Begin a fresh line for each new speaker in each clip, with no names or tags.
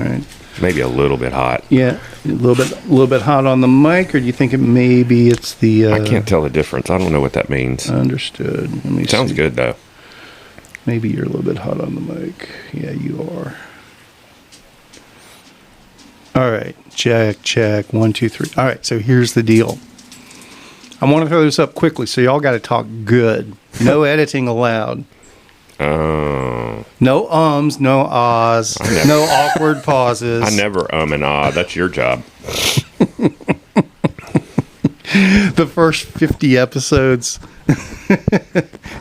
right.
Maybe a little bit hot.
Yeah, a little bit hot on the mic, or do you think it's the?
I can't tell the difference. I don't know what that means.
Understood. Let me
Sounds
see.
good though.
Maybe you're a little bit hot on the mic. Yeah, you are. All right, check. 1, 2, 3. All right, so here's the deal. I want to throw this up quickly, so y'all got to talk good. No editing allowed.
Oh.
No ums, no ahs, no awkward pauses.
I never and ah. That's your job.
The first 50 episodes,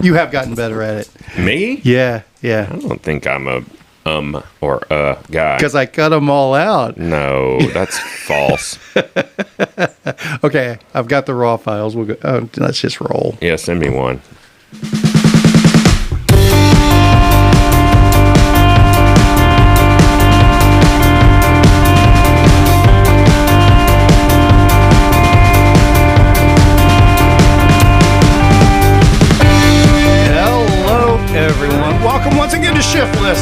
you have gotten better at it.
Me?
Yeah.
I don't think I'm a or a guy.
Because I cut them all out.
No, that's false.
Okay, I've got the raw files. We'll go. Let's just roll.
Yeah, send me one.
Hello, everyone. Welcome once again to ShiftLess,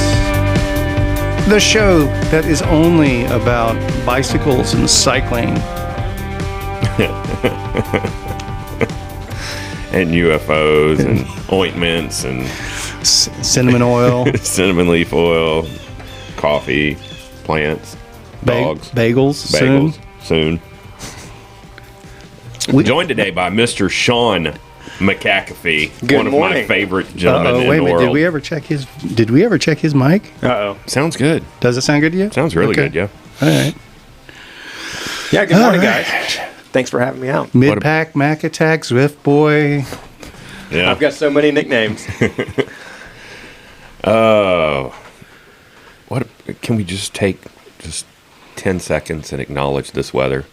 the show that is only about bicycles and cycling.
And UFOs and ointments and
Cinnamon oil.
cinnamon leaf oil, coffee, plants, dogs.
Bagels.
Soon. Joined today by Mr. Shawn McAfee, one of my favorite gentlemen in
wait a
the
minute.
world.
Did we ever check his mic?
Uh-oh.
Sounds good.
Does it sound good to you?
Sounds really good, yeah.
All right.
Yeah, good morning,
right.
guys. Thanks for having me out.
Mid-pack, Mac Attack, Zwift Boy.
Yeah.
I've got so many nicknames.
What can we just take 10 seconds and acknowledge this weather?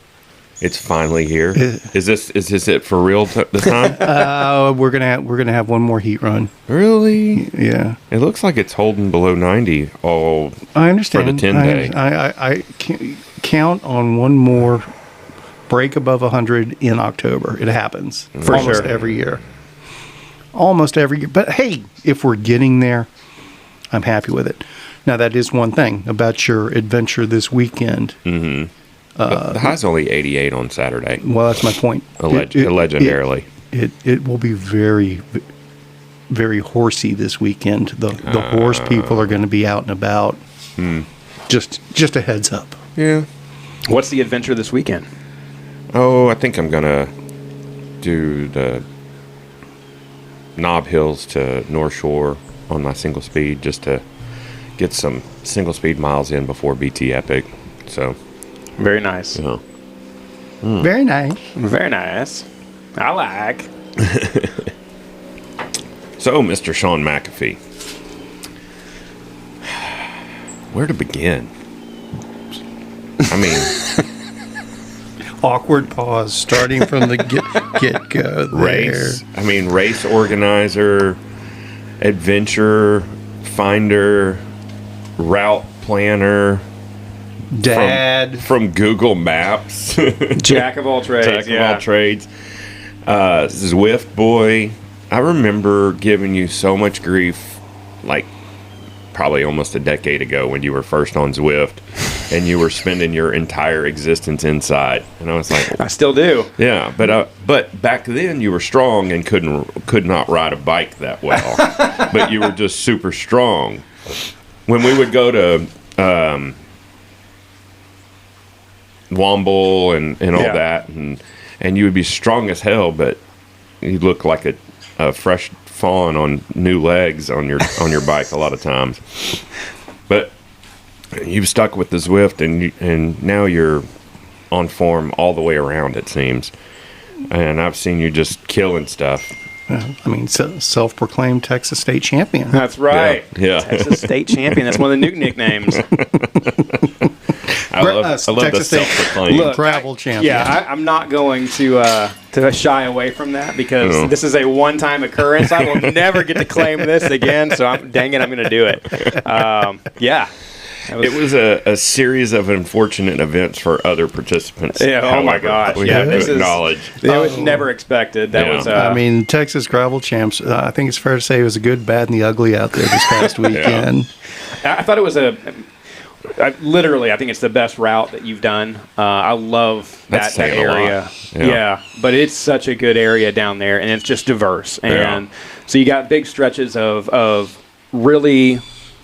It's finally here. Is this it for real this time?
We're gonna have one more heat run.
Really?
Yeah.
It looks like it's holding below 90 all
I understand.
for the 10-day.
I count on one more break above 100 in October. It happens
For
almost
sure.
every year. Almost every year. But hey, if we're getting there, I'm happy with it. Now, that is one thing about your adventure this weekend.
Mm-hmm. The high's only 88 on Saturday.
Well, that's my point.
Legendarily.
It will be very, very horsey this weekend. The horse people are going to be out and about. Just a heads up.
Yeah.
What's the adventure this weekend?
Oh, I think I'm going to do the Knob Hills to North Shore on my single speed just to get some single speed miles in before BT Epic. So,
Very nice.
you know.
Very nice.
Very nice. I like.
So, Mr. Shawn McAfee, where to begin? I mean,
Awkward pause starting from the get-go there.
race. I mean, race organizer, adventure finder, route planner,
Dad.
from Google Maps,
Jack of all trades.
Jack of all trades, Zwift boy. I remember giving you so much grief, like probably almost a decade ago when you were first on Zwift, and you were spending your entire existence inside. And I was like,
I still do.
yeah, but back then you were strong and could not ride a bike that well, but you were just super strong. When we would go to Womble and all that, and you would be strong as hell, but you look like a fresh fawn on new legs on your bike a lot of times. But you've stuck with the Zwift, and now you're on form all the way around, it seems. And I've seen you just killing stuff.
I mean, self-proclaimed Texas state champion.
That's right.
Yeah.
Texas state champion. That's one of the new nicknames.
I love the
Texas State
self-proclaimed.
travel champion.
Yeah, I'm not going to shy away from that because
No.
this is a one-time occurrence. I will never get to claim this again. So dang it, I'm going to do it. Yeah.
It was a series of unfortunate events for other participants.
Yeah, oh my
however,
gosh.
we
Yeah,
have
this
to
is-
acknowledge.
It was never expected. That
Yeah.
was.
I mean, Texas Gravel Champs, I think it's fair to say it was a good, bad, and the ugly out there this past weekend.
I thought it was Literally, I think it's the best route that you've done. I love that area. Yeah, but it's such a good area down there, and it's just diverse. And so you got big stretches of really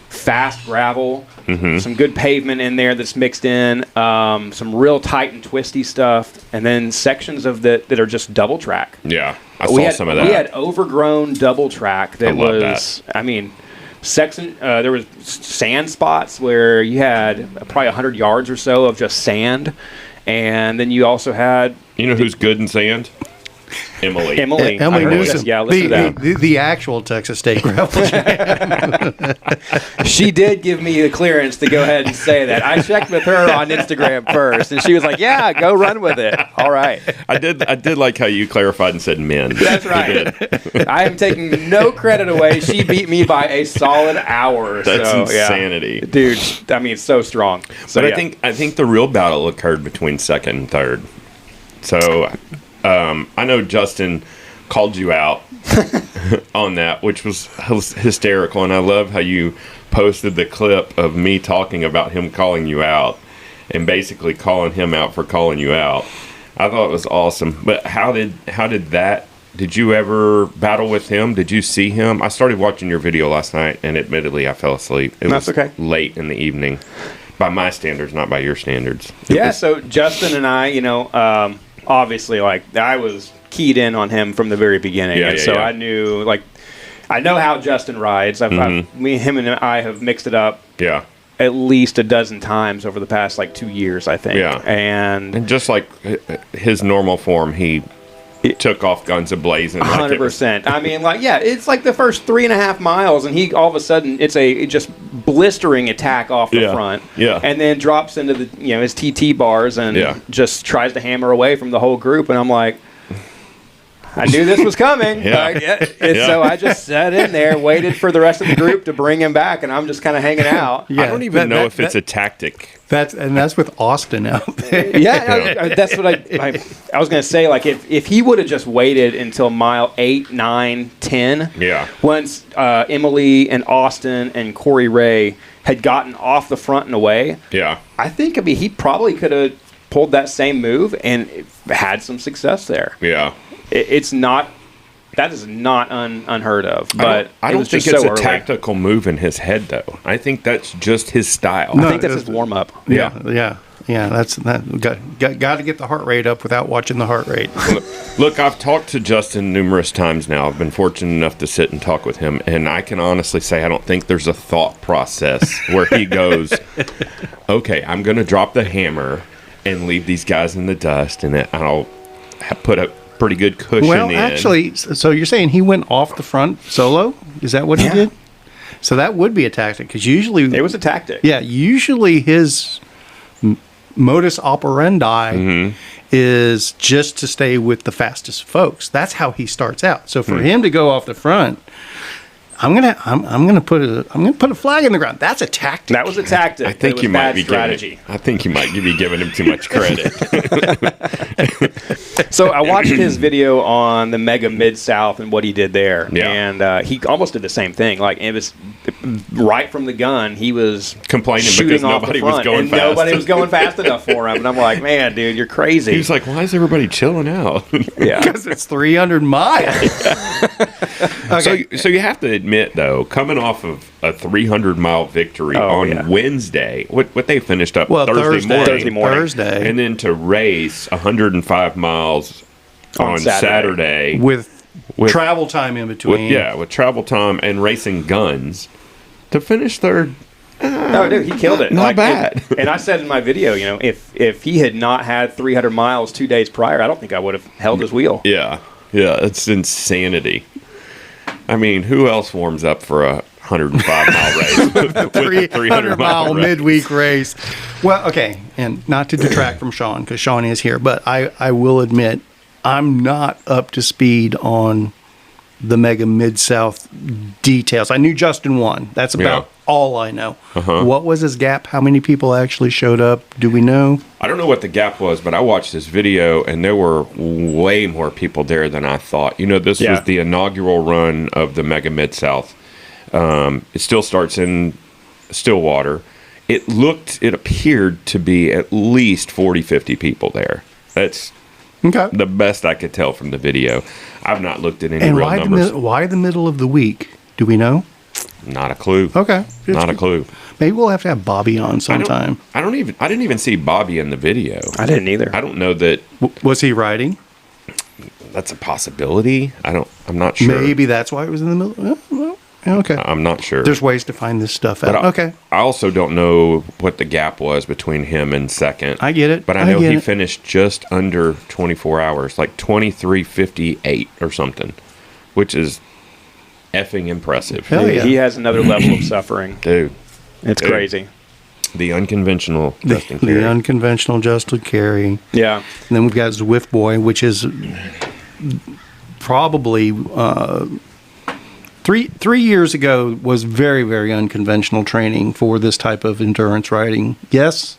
fast gravel, some good pavement in there that's mixed in, some real tight and twisty stuff, and then sections of that are just double track.
Yeah, I saw some of that.
We had overgrown double track that was, I mean, section. There was sand spots where you had probably 100 yards or so of just sand, and then you also had.
You know who's good in sand? Emily
Newsom.
Yeah, listen to that.
The actual Texas State Gravel Champ.
She did give me the clearance to go ahead and say that. I checked with her on Instagram first, and she was like, "Yeah, go run with it." All right.
I did like how you clarified and said men.
That's right. I am taking no credit away. She beat me by a solid hour.
That's insanity,
dude. I mean, it's so strong. So,
but I think the real battle occurred between second and third. So. I know Justin called you out on that, which was hysterical, and I love how you posted the clip of me talking about him calling you out and basically calling him out for calling you out. I thought it was awesome. But how did that? Did you ever battle with him? Did you see him? I started watching your video last night, and admittedly, I fell asleep.
That's okay.
Late in the evening, by my standards, not by your standards.
Yeah. So Justin and I, obviously, like, I was keyed in on him from the very beginning. I knew, like, I know how Justin rides. Him and I have mixed it up at least a dozen times over the past, 2 years, I think.
Yeah.
And
just like his normal form, he took off guns a-blazing.
100%. I mean, it's like the first 3.5 miles, and he all of a sudden, it's a just blistering attack off the front.
Yeah.
And then drops into the his TT bars and just tries to hammer away from the whole group. And I'm like, I knew this was coming. So I just sat in there, waited for the rest of the group to bring him back, and I'm just kind of hanging out.
I don't even know if it's a tactic.
That's with Austin out there.
That's what I was going to say. Like, if he would have just waited until mile 8, 9, 10, once Emily and Austin and Corey Ray had gotten off the front and away, I think he probably could have pulled that same move and had some success there.
Yeah.
That is not unheard of. But
I don't think it's a tactical move in his head, though. I think that's just his style.
I think that's his warm up.
Yeah. That's that. Got to get the heart rate up without watching the heart rate.
Look, I've talked to Justin numerous times now. I've been fortunate enough to sit and talk with him, and I can honestly say I don't think there's a thought process where he goes, "Okay, I'm going to drop the hammer and leave these guys in the dust, and I'll put a pretty good cushion in."
Well, actually, so you're saying he went off the front solo? Is that what he did? So that would be a tactic, because usually
it was a tactic.
Yeah, usually his modus operandi is just to stay with the fastest folks. That's how he starts out. So for him to go off the front, I'm gonna put a flag in the ground. That's a tactic.
That was a tactic.
I think you might be giving him too much credit.
So I watched his video on the Mega Mid-South and what he did there, and he almost did the same thing. Like, it was right from the gun. He was
complaining
shooting
because
off
nobody
the front,
was going
and
fast.
nobody was going fast enough for him. And I'm like, man, dude, you're crazy.
He was like, why is everybody chilling out?
Because it's 300 miles.
Okay. So you have to admit, though, coming off of a 300-mile victory on Wednesday, what they finished up Thursday morning, and then to race 105 miles on Saturday
with travel time in between.
With travel time and racing guns to finish third.
No, dude, he killed it.
Not bad.
And I said in my video, if he had not had 300 miles 2 days prior, I don't think I would have held his wheel.
Yeah, it's insanity. I mean, who else warms up for a 105-mile race?
300-mile midweek race. Well, okay, and not to detract from Shawn, because Shawn is here, but I will admit I'm not up to speed on the Mega Mid-South details. I knew Justin won. That's about all I know. What was his gap? How many people actually showed up? Do we know?
I don't know what the gap was, but I watched this video, and there were way more people there than I thought. This was the inaugural run of the Mega Mid-South. It still starts in Stillwater. it appeared to be at least 40, 50 people there. That's
Okay.
the best I could tell from the video. I've not looked at any
And
real numbers.
why the middle of the week? Do we know?
Not a clue.
Okay.
Not a clue.
Maybe we'll have to have Bobby on sometime.
I didn't even see Bobby in the video.
I didn't either.
I don't know that
Was he riding?
that's a possibility. I'm not sure.
Maybe that's why it was in the middle. Well, okay.
I'm not sure.
There's ways to find this stuff
But
out. Okay.
I also don't know what the gap was between him and second.
I get it.
But I know he finished just under 24 hours, like 23:58 or something, which is effing impressive.
Hell yeah.
He has another level of suffering.
Dude.
It's
Dude.
crazy.
The unconventional Justin
The
Cary.
unconventional Justin Cary.
Yeah.
And then we've got Zwift Boy, which is probably 3 years ago was very, very unconventional training for this type of endurance riding. Yes,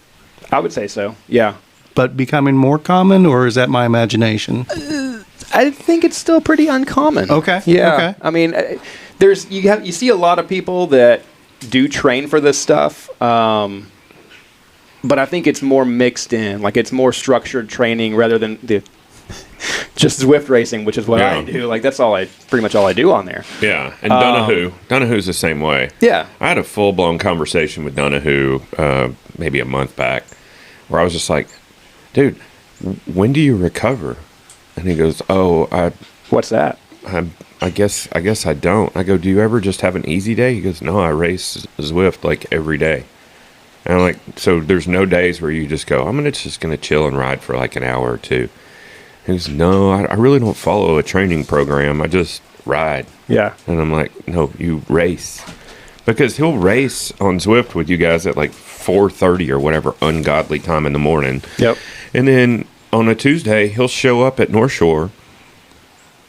I would say so. Yeah.
but becoming more common, or is that my imagination?
I think it's still pretty uncommon.
Okay.
Yeah.
Okay.
I mean, you see a lot of people that do train for this stuff, but I think it's more mixed in. Like it's more structured training rather than just Zwift racing, which is what I do. Like that's pretty much all I do on there.
Yeah, and Donahue's the same way.
Yeah.
I had a full-blown conversation with Donahue maybe a month back where I was just like, dude, when do you recover? And he goes,
What's that?
I guess I don't. I go, do you ever just have an easy day? He goes, no, I race Zwift like every day. And I'm like, so there's no days where you just go, I'm just gonna chill and ride for like an hour or two. He goes, no, I really don't follow a training program. I just ride.
Yeah.
And I'm like, no, you race. Because he'll race on Zwift with you guys at like 4:30 or whatever ungodly time in the morning.
Yep.
And then on a Tuesday, he'll show up at North Shore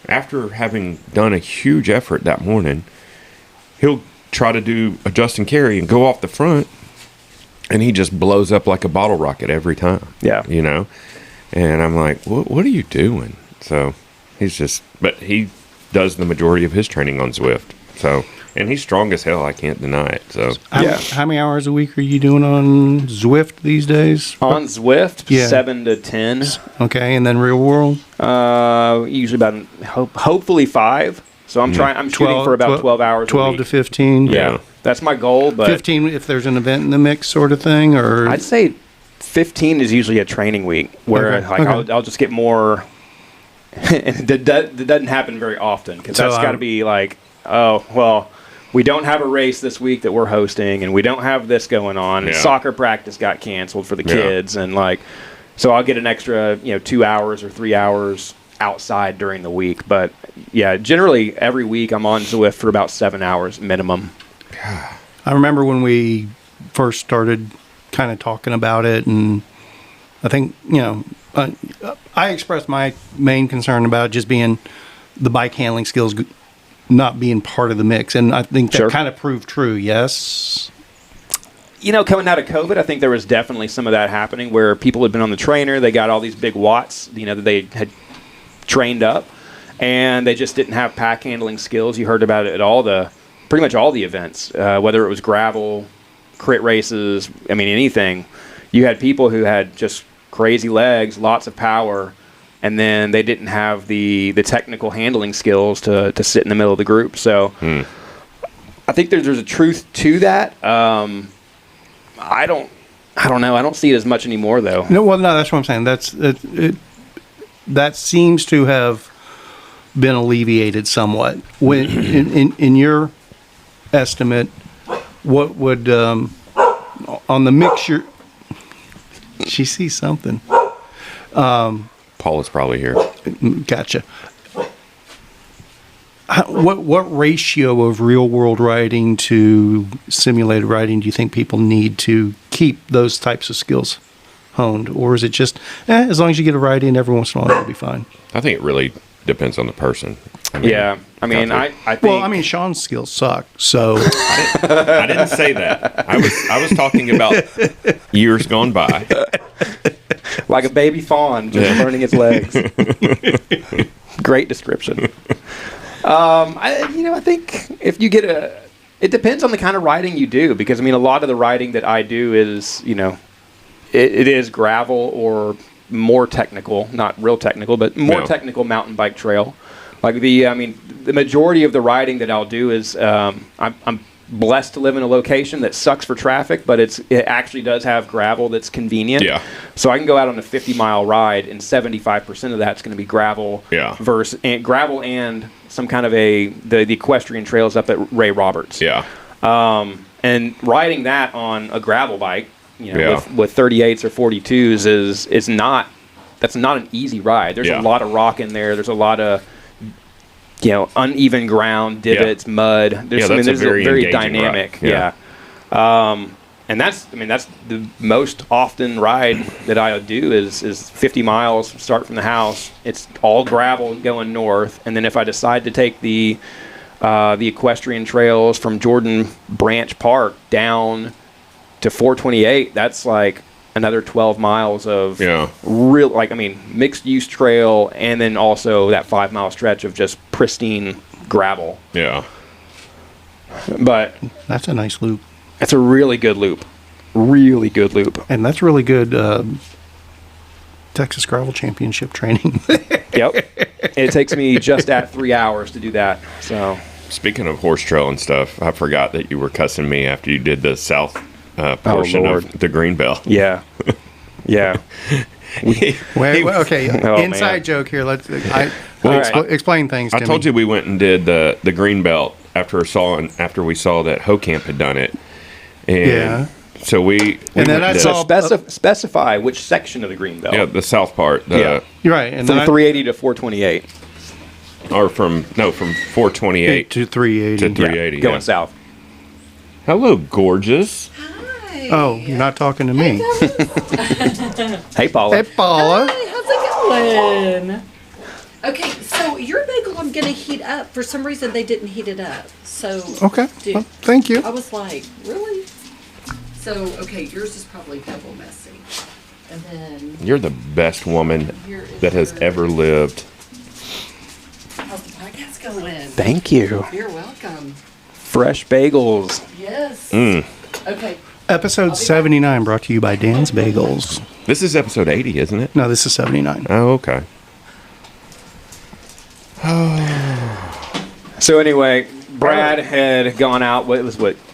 after having done a huge effort that morning. He'll try to do a Justin Cary and go off the front, and he just blows up like a bottle rocket every time.
Yeah.
You know? And I'm like, what are you doing? So but he does the majority of his training on Zwift. So, and he's strong as hell. I can't deny it. So,
How many hours a week are you doing on Zwift these days?
On Zwift,
Yeah.
7 to 10.
Okay, and then real world?
Usually about hopefully 5. So I'm shooting for about 12 hours.
12
a week.
to 15?
Yeah, that's my goal. But
15 if there's an event in the mix sort of thing? Or
I'd say 15 is usually a training week where I'll just get more. And that doesn't happen very often because that's got to be like, oh, well, we don't have a race this week that we're hosting, and we don't have this going on.
Yeah.
And soccer practice got canceled for the kids, and like, so I'll get an extra 2 hours or 3 hours outside during the week. But yeah, generally every week I'm on Zwift for about 7 hours minimum.
I remember when we first started kind of talking about it, and I think, I expressed my main concern about just being the bike handling skills not being part of the mix, and I think that kind of proved true. Yes.
Coming out of COVID, I think there was definitely some of that happening where people had been on the trainer, they got all these big watts, that they had trained up, and they just didn't have pack handling skills. You heard about it at pretty much all the events, whether it was gravel, crit races, anything. You had people who had just crazy legs, lots of power, and then they didn't have the technical handling skills to sit in the middle of the group. So I think there's a truth to that. I don't know. I don't see it as much anymore, though.
No, that's what I'm saying. That seems to have been alleviated somewhat. When in your estimate, what would on the mixture? She sees something.
Paul is probably here.
Gotcha. What ratio of real world riding to simulated riding do you think people need to keep those types of skills honed? Or is it just, as long as you get a ride in every once in a while, it'll be fine?
I think it really depends on the person.
I think
Shawn's skills suck, so.
I didn't say that. I was talking about years gone by.
Like a baby fawn just learning its legs. Great description. I think if you get It depends on the kind of riding you do, because I mean, a lot of the riding that I do is, it is gravel or more technical, not real technical, but more technical mountain bike trail. Like the majority of the riding that I'll do is, I'm blessed to live in a location that sucks for traffic, but it actually does have gravel that's convenient.
Yeah.
So I can go out on a 50-mile ride, and 75% of that's going to be gravel.
Yeah.
Gravel and some kind of the equestrian trails up at Ray Roberts.
Yeah.
And riding that on a gravel bike, with 38s or 42s that's not an easy ride. There's a lot of rock in there. There's a lot of uneven ground, divots, mud. There's a very dynamic. Yeah. And that's the most often ride that I do is 50 miles, start from the house. It's all gravel going north. And then if I decide to take the equestrian trails from Jordan Branch Park down to 428, that's like another 12 miles of mixed use trail, and then also that 5-mile stretch of just pristine gravel.
Yeah.
But
that's a nice loop.
It's a really good loop. Really good loop.
And that's really good Texas Gravel Championship training.
Yep. It takes me just at 3 hours to do that. So,
speaking of horse trail and stuff, I forgot that you were cussing me after you did the south portion of the Greenbelt.
Yeah. Yeah.
Inside joke here. Explain things to me.
I told you we went and did the Greenbelt after we saw that Hocamp had done it. And so we
then I saw
specify which section of the Greenbelt.
Yeah, the south part.
You're right. And
from 380 to 428.
Or from 428
to 380.
To 380.
Going south.
Hello, gorgeous.
Hi.
Oh, you're not talking to me.
Hey, Paula.
Hey, Paula.
Hi, how's it going? Okay, so your bagel I'm going to heat up. For some reason, they didn't heat it up. So
okay. Well, thank you.
I was like, really? So, okay, yours is probably double messy. And then
You're the best woman that has ever lived.
how's the podcast going?
Thank you.
You're welcome.
Fresh bagels.
Yes. Okay.
Episode 79 brought to you by Dan's Bagels.
This is episode 80, isn't it?
No, this is 79.
Oh, okay.
So anyway, Brad had gone out.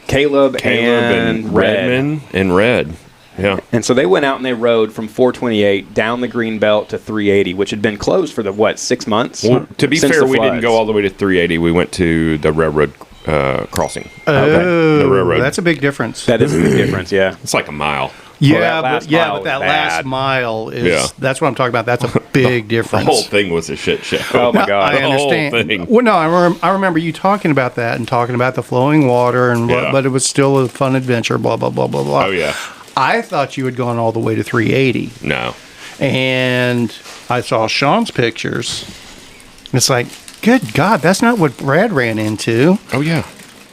Caleb and
Redman and Red. Yeah.
And so they went out and they rode from 428 down the Greenbelt to 380, which had been closed for 6 months?
Well, to be
since
fair,
the
we didn't
floods.
go all the way to 380. We went to the railroad crossing.
Oh,
The railroad.
that's a big difference.
That is a big difference, yeah.
It's like a mile.
Yeah,
that
last mile is
Yeah.
that's what I'm talking about. That's a big
The
difference.
whole thing was a shit show.
Oh, my
No,
God.
I
The whole
understand.
thing.
Well, no, I remember you talking about that and talking about the flowing water, and
Yeah.
but it was still a fun adventure. Blah blah blah blah blah.
Oh, yeah.
I thought you had gone all the way to 380,
No.
and I saw Sean's pictures. It's like, good God, that's not what Brad ran into.
Oh, yeah.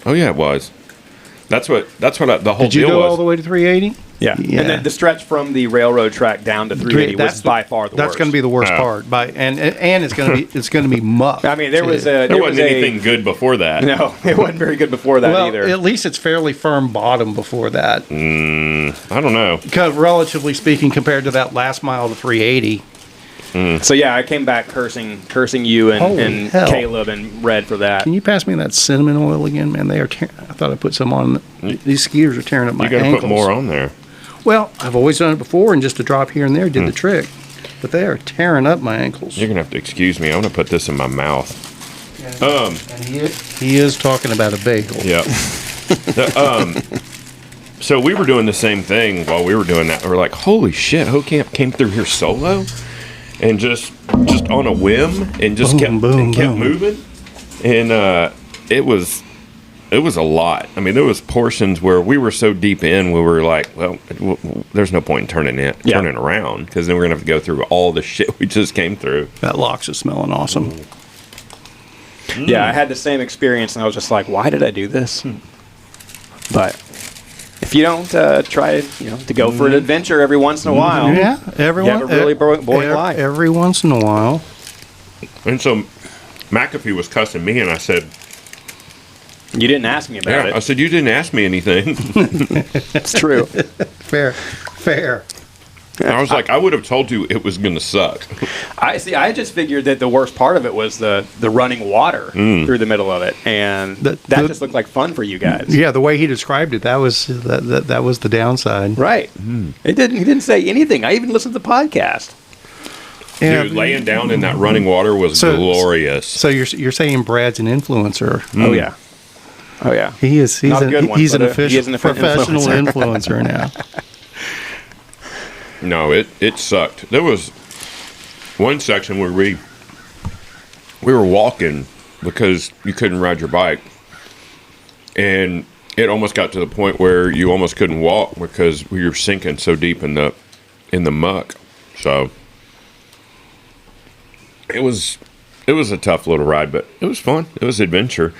Oh, yeah, it was. That's what the whole
Did you
deal
go
was.
all the way to 380?
Yeah. And then the stretch from the railroad track down to 380 was by far the worst.
That's going to be the worst
Oh.
part. And it's going to be muck.
I mean, there
too.
wasn't
anything good before that.
No, it wasn't very good before that
Well,
either.
at least it's fairly firm bottom before that.
I don't know.
Because relatively speaking, compared to that last mile to 380.
So yeah, I came back cursing you
Holy
and
hell.
Caleb and Red for that.
Can you pass me that cinnamon oil again, man? They are. I thought I put some on. These skiers are tearing up my
You got to
ankles.
put more on there.
Well, I've always done it before, and just a drop here and there did the trick. But they are tearing up my ankles.
You're going to have to excuse me. I'm going to put this in my mouth.
And he is talking about a bagel.
Yep. So we were doing the same thing while we were doing that. We were like, holy shit, Hocamp came through here solo and just on a whim and just kept moving. And it was a lot. I mean, there was portions where we were so deep in, we were like, well, there's no point in turning around, because then we're going to have to go through all the shit we just came through.
That Lox is smelling awesome.
Yeah, I had the same experience, and I was just like, why did I do this? But if you don't try to go for an adventure every once in a while,
Yeah, everyone.
you have a really boring life.
Every once in a while.
And so McAfee was cussing me, and I said,
You didn't ask me about it.
I said, you didn't ask me anything.
It's true.
Fair.
I was like, I would have told you it was going to suck.
I just figured that the worst part of it was the running water through the middle of it, and that just looked like fun for you guys.
Yeah, the way he described it, that was the downside.
Right. He didn't say anything. I even listened to the podcast.
Yeah.
Dude, laying down in that running water was glorious.
So you're saying Brad's an influencer?
Oh yeah. Oh yeah.
He's
Not a good one,
he's an
but he is
official
an
professional influencer now.
No, it sucked. There was one section where we were walking because you couldn't ride your bike, and it almost got to the point where you almost couldn't walk because we were sinking so deep in the muck. So it was a tough little ride, but it was fun. It was adventure.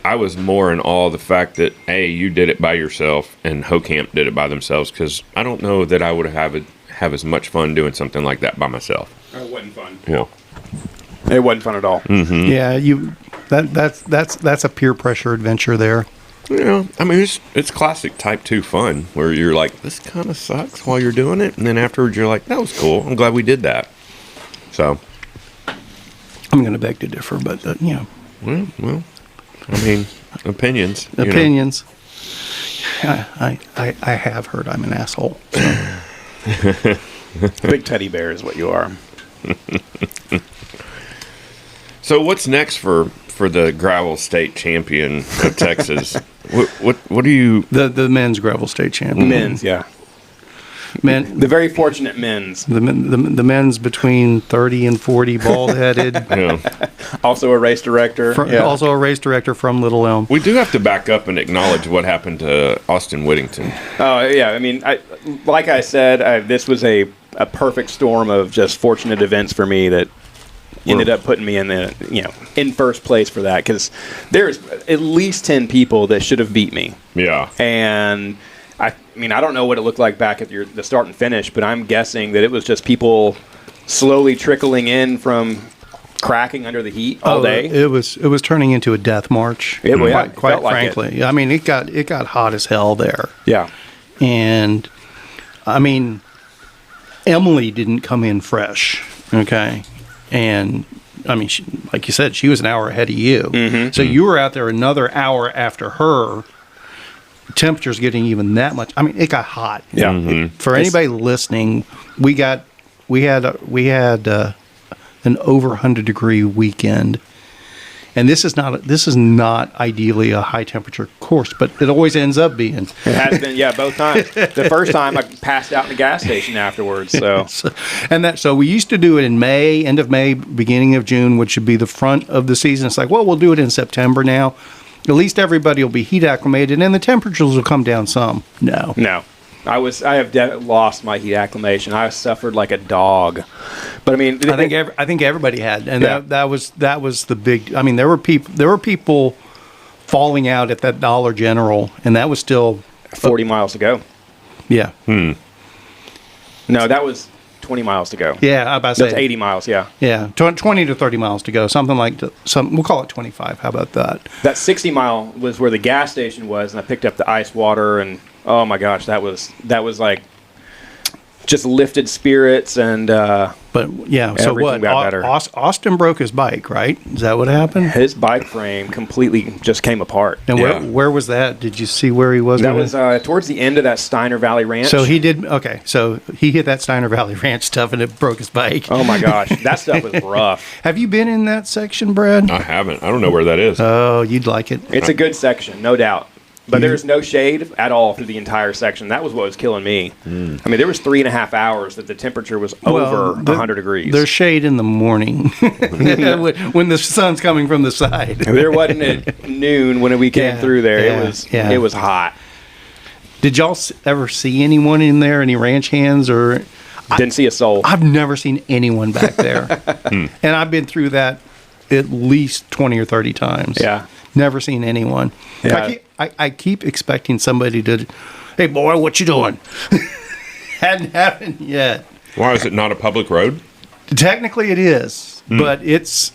I was more in awe of the fact that, A, you did it by yourself and Hocamp did it by themselves, because I don't know that I would have as much fun doing something like that by myself.
It wasn't fun.
Yeah.
It wasn't fun at all.
Mm-hmm.
Yeah, that's a peer pressure adventure there.
Yeah, I mean, it's classic Type 2 fun, where you're like, this kind of sucks while you're doing it, and then afterwards you're like, that was cool. I'm glad we did that. So.
I'm going to beg to differ, but,
Well, I mean, opinions.
Opinions. I have heard I'm an asshole. So.
Big teddy bear is what you are.
So what's next for the gravel state champion of Texas? what do you...
The men's gravel state champion.
Men's, yeah.
Men,
the very fortunate men's.
The men's between 30 and 40, bald-headed.
Yeah.
Also a race director.
Also a race director from Little Elm.
We do have to back up and acknowledge what happened to Austin Whittington.
Oh, yeah. I mean, like I said, this was a perfect storm of just fortunate events for me that ended up putting me in first place for that, because there's at least 10 people that should have beat me.
Yeah.
And I mean, I don't know what it looked like back at the start and finish, but I'm guessing that it was just people slowly trickling in from cracking under the heat all day.
It was turning into a death march. Quite frankly.
Like
I mean, it got hot as hell there.
Yeah.
And I mean, Emily didn't come in fresh, okay? And I mean, like you said, she was an hour ahead of you.
Mm-hmm.
So you were out there another hour after her. Temperatures getting even that much. I mean, it got hot.
Yeah.
Mm-hmm.
For anybody listening, we had an over 100-degree weekend, and this is not ideally a high temperature course, but it always ends up being.
It has been, yeah, both times. The first time I passed out in the gas station afterwards.
So we used to do it in May, end of May, beginning of June, which should be the front of the season. It's like, well, we'll do it in September now. At least everybody will be heat acclimated, and the temperatures will come down some. No.
I have lost my heat acclimation. I suffered like a dog. But I mean,
I think everybody had, and that was the big. I mean, there were people falling out at that Dollar General, and that was still
40 miles to go.
Yeah.
No, that was 20 miles to go.
Yeah, I about to say
that's 80 miles. Yeah.
Yeah, 20 to 30 miles to go, something like we'll call it 25. How about that?
That 60 mile was where the gas station was, and I picked up the ice water, and oh my gosh, that was like just lifted spirits, and
but yeah. So what?
Got better.
Austin broke his bike, right? Is that what happened?
His bike frame completely just came apart.
And where was that? Did you see where he was?
That was towards the end of that Steiner Valley ranch.
So he did. Okay, so he hit that Steiner Valley ranch stuff, and it broke his bike.
Oh my gosh, that stuff was rough.
Have you been in that section, Brad?
I haven't. I don't know where that is.
Oh, you'd like it.
It's a good section, no doubt. But there's no shade at all through the entire section. That was what was killing me. I mean, there was 3.5 hours that the temperature was over 100 degrees.
There's shade in the morning when the sun's coming from the side.
There wasn't at noon when we came through there. It was hot.
Did y'all ever see anyone in there? Any ranch hands or?
Didn't see a soul.
I've never seen anyone back there, and I've been through that at least 20 or 30 times.
Yeah.
Never seen anyone.
Yeah.
I keep expecting somebody to, hey boy, what you doing? Hadn't happened yet.
Why is it not a public road?
Technically, it is, but it's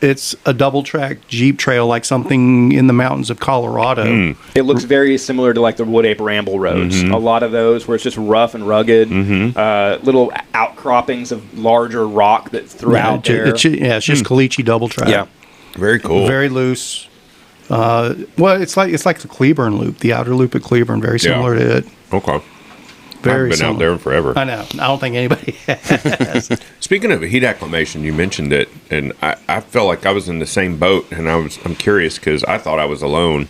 it's a double track Jeep trail, like something in the mountains of Colorado.
It looks very similar to like the Wood Ape Ramble roads. A lot of those where it's just rough and rugged, little outcroppings of larger rock that throughout there.
It's just caliche double track.
Yeah.
Very cool.
Very loose. Well, it's like the Cleburne Loop, the outer loop at Cleburne, very similar to it.
Okay.
Very
I've been out there forever.
I know. I don't think anybody has.
Speaking of heat acclimation, you mentioned it, and I felt like I was in the same boat, and I'm curious because I thought I was alone,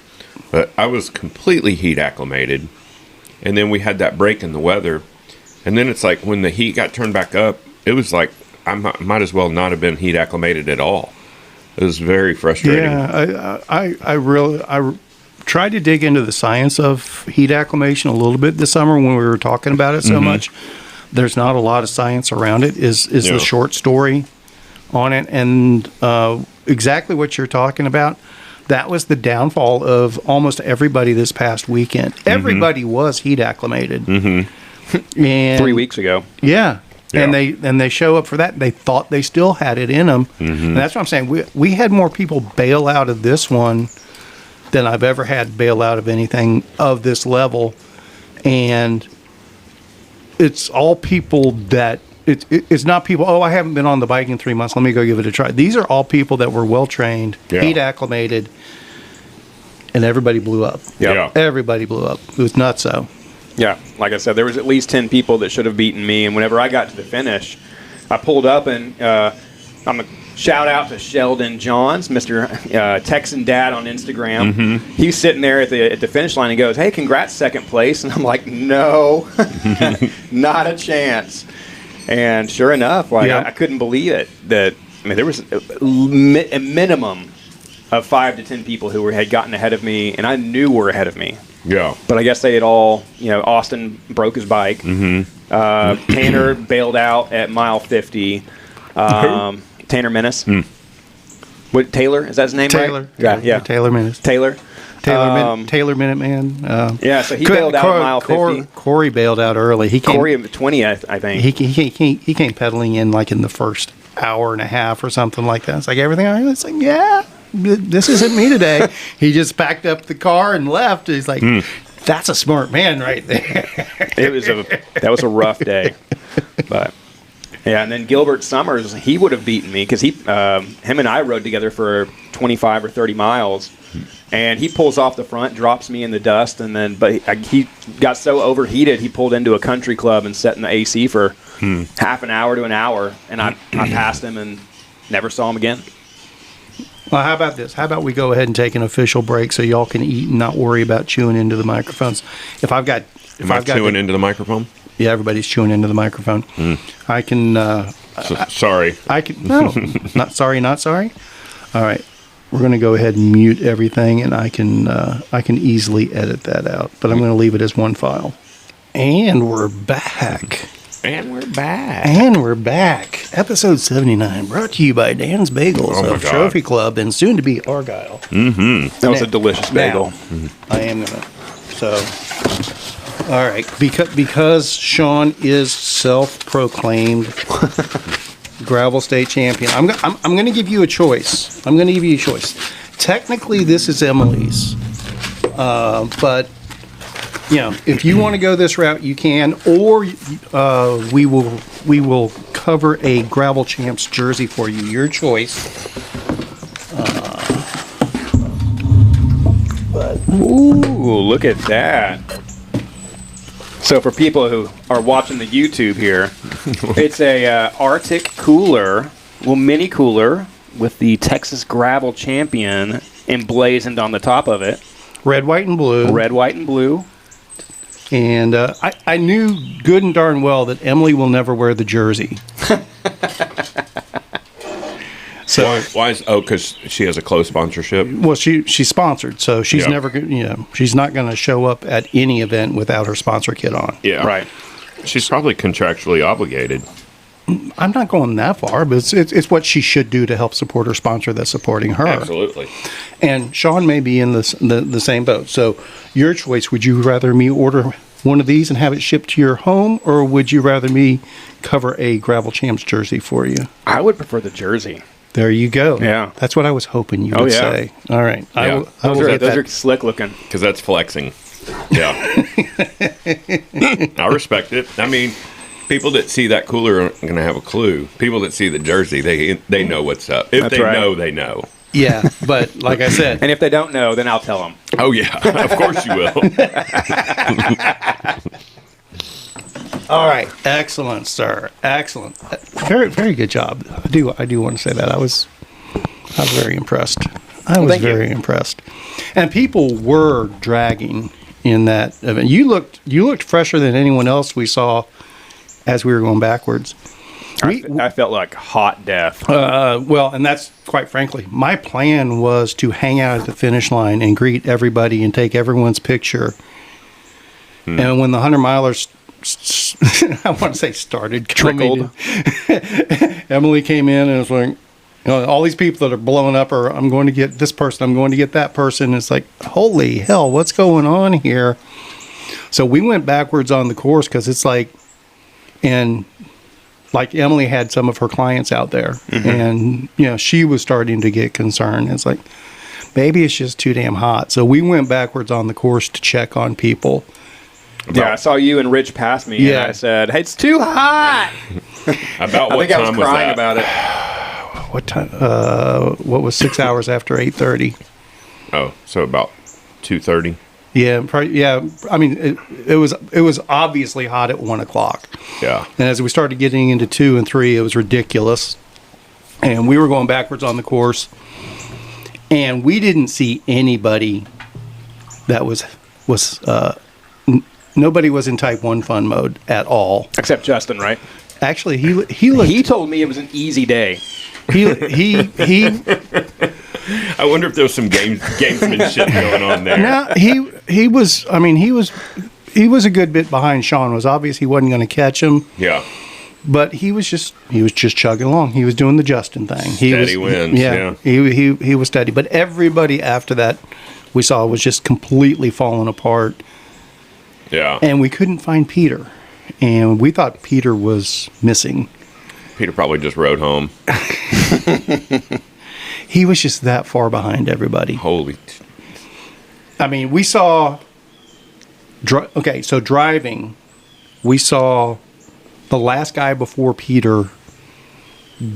but I was completely heat acclimated, and then we had that break in the weather, and then it's like when the heat got turned back up, it was like I might as well not have been heat acclimated at all. It was very frustrating.
Yeah, I tried to dig into the science of heat acclimation a little bit this summer when we were talking about it so much. There's not a lot of science around it, is the short story on it. And exactly what you're talking about, that was the downfall of almost everybody this past weekend. Everybody was heat acclimated. And
3 weeks ago.
Yeah. And they show up for that. They thought they still had it in them. And that's what I'm saying. We had more people bail out of this one than I've ever had bail out of anything of this level. And it's all people that it's not people, I haven't been on the bike in 3 months, let me go give it a try. These are all people that were well trained, heat acclimated, and everybody blew up. Everybody blew up. It was nuts. So
yeah, like I said, there was at least 10 people that should have beaten me, and whenever I got to the finish, I pulled up, and I'm a shout out to Sheldon Johns, Mr. Texan Dad on Instagram. He's sitting there at the finish line and goes, "Hey, congrats, second place." And I'm like, "No, not a chance." And sure enough, I couldn't believe it. There was a minimum of 5 to 10 people who had gotten ahead of me, and I knew were ahead of me. Yeah. But I guess they had all, Austin broke his bike. Tanner bailed out at mile 50. Tanner Menace. What, Taylor? Is that his name?
Taylor.
Right? Yeah.
Taylor Menace.
Taylor
Minuteman.
Yeah, so he bailed out at mile 50.
Corey bailed out early. He came,
Corey at 20, I think.
He came pedaling in like in the first hour and a half or something like that. It's like, everything all right? It's like, yeah, this isn't me today. He just packed up the car and left. He's like, that's a smart man right there.
That was a rough day. But yeah, and then Gilbert Summers, he would have beaten me because him and I rode together for 25 or 30 miles, and he pulls off the front, drops me in the dust, and then he got so overheated he pulled into a country club and sat in the AC for half an hour to an hour, and I passed him and never saw him again.
Well, how about this? How about we go ahead and take an official break so y'all can eat and not worry about chewing into the microphones? Am I chewing
into the microphone?
Yeah, everybody's chewing into the microphone. I can.
Sorry.
I can. No, not sorry. Not sorry. All right, we're going to go ahead and mute everything, and I can easily edit that out. But I'm going to leave it as one file. And we're back. Episode 79, brought to you by Dan's Bagels of Trophy Club and soon to be Argyle.
That was a delicious bagel.
I am gonna. So. All right, because Shawn is self-proclaimed gravel state champion, I'm going to give you a choice. Technically, this is Emily's, but if you want to go this route, you can, or we will cover a Gravel Champs jersey for you. Your choice.
Ooh, look at that. So for people who are watching the YouTube here, it's a Arctic cooler, mini cooler with the Texas Gravel Champion emblazoned on the top of it.
Red, white, and blue. And I knew good and darn well that Emily will never wear the jersey.
So why is because she has a close sponsorship?
Well, she's sponsored, so she's never she's not going to show up at any event without her sponsor kit on.
Yeah, right. She's probably contractually obligated.
I'm not going that far, but it's what she should do to help support her sponsor that's supporting her.
Absolutely.
And Shawn may be in the same boat. So your choice: would you rather me order one of these and have it shipped to your home, or would you rather me cover a Gravel Champs jersey for you?
I would prefer the jersey.
There you go.
Yeah.
That's what I was hoping you would say. All right.
Yeah.
Those are slick looking.
Because that's flexing. Yeah. I respect it. I mean, people that see that cooler aren't going to have a clue. People that see the jersey, they know what's up. If
That's
they
right.
know, they know.
Yeah, but like I said.
And if they don't know, then I'll tell them.
Oh, yeah. Of course you will.
All right. Excellent, sir. Excellent. Very, very good job. I do want to say that. I was very impressed. I was very impressed. And people were dragging in that event. You looked fresher than anyone else we saw as we were going backwards.
I felt like hot death.
Well, and that's quite frankly, my plan was to hang out at the finish line and greet everybody and take everyone's picture. And when the 100 milers, I want to say started
Trickled.
Emily came in and was like, all these people that are blowing up are, I'm going to get this person, I'm going to get that person. It's like, holy hell, what's going on here? So we went backwards on the course because it's like, and like Emily had some of her clients out there, and she was starting to get concerned. It's like, maybe it's just too damn hot. So we went backwards on the course to check on people.
I saw you and Rich pass me, and I said, "Hey, it's too hot."
About what time was that? I was crying
about it.
What time? What was 6 hours after 8:30?
Oh, so about 2:30.
Yeah, probably, yeah. I mean, it was obviously hot at 1 o'clock.
Yeah.
And as we started getting into 2 and 3, it was ridiculous. And we were going backwards on the course, and we didn't see anybody that was nobody was in Type 1 fun mode at all.
Except Justin, right?
Actually, he looked.
He told me it was an easy day.
He
I wonder if there was some gamesmanship going on there.
No, he was. I mean, he was a good bit behind Shawn. It was obvious he wasn't going to catch him.
Yeah.
But he was just chugging along. He was doing the Justin thing.
Steady wins. Yeah.
He was steady. But everybody after that we saw was just completely falling apart.
Yeah.
And we couldn't find Peter, and we thought Peter was missing.
Peter probably just rode home.
He was just that far behind everybody.
Holy.
I mean, we saw. So driving, we saw the last guy before Peter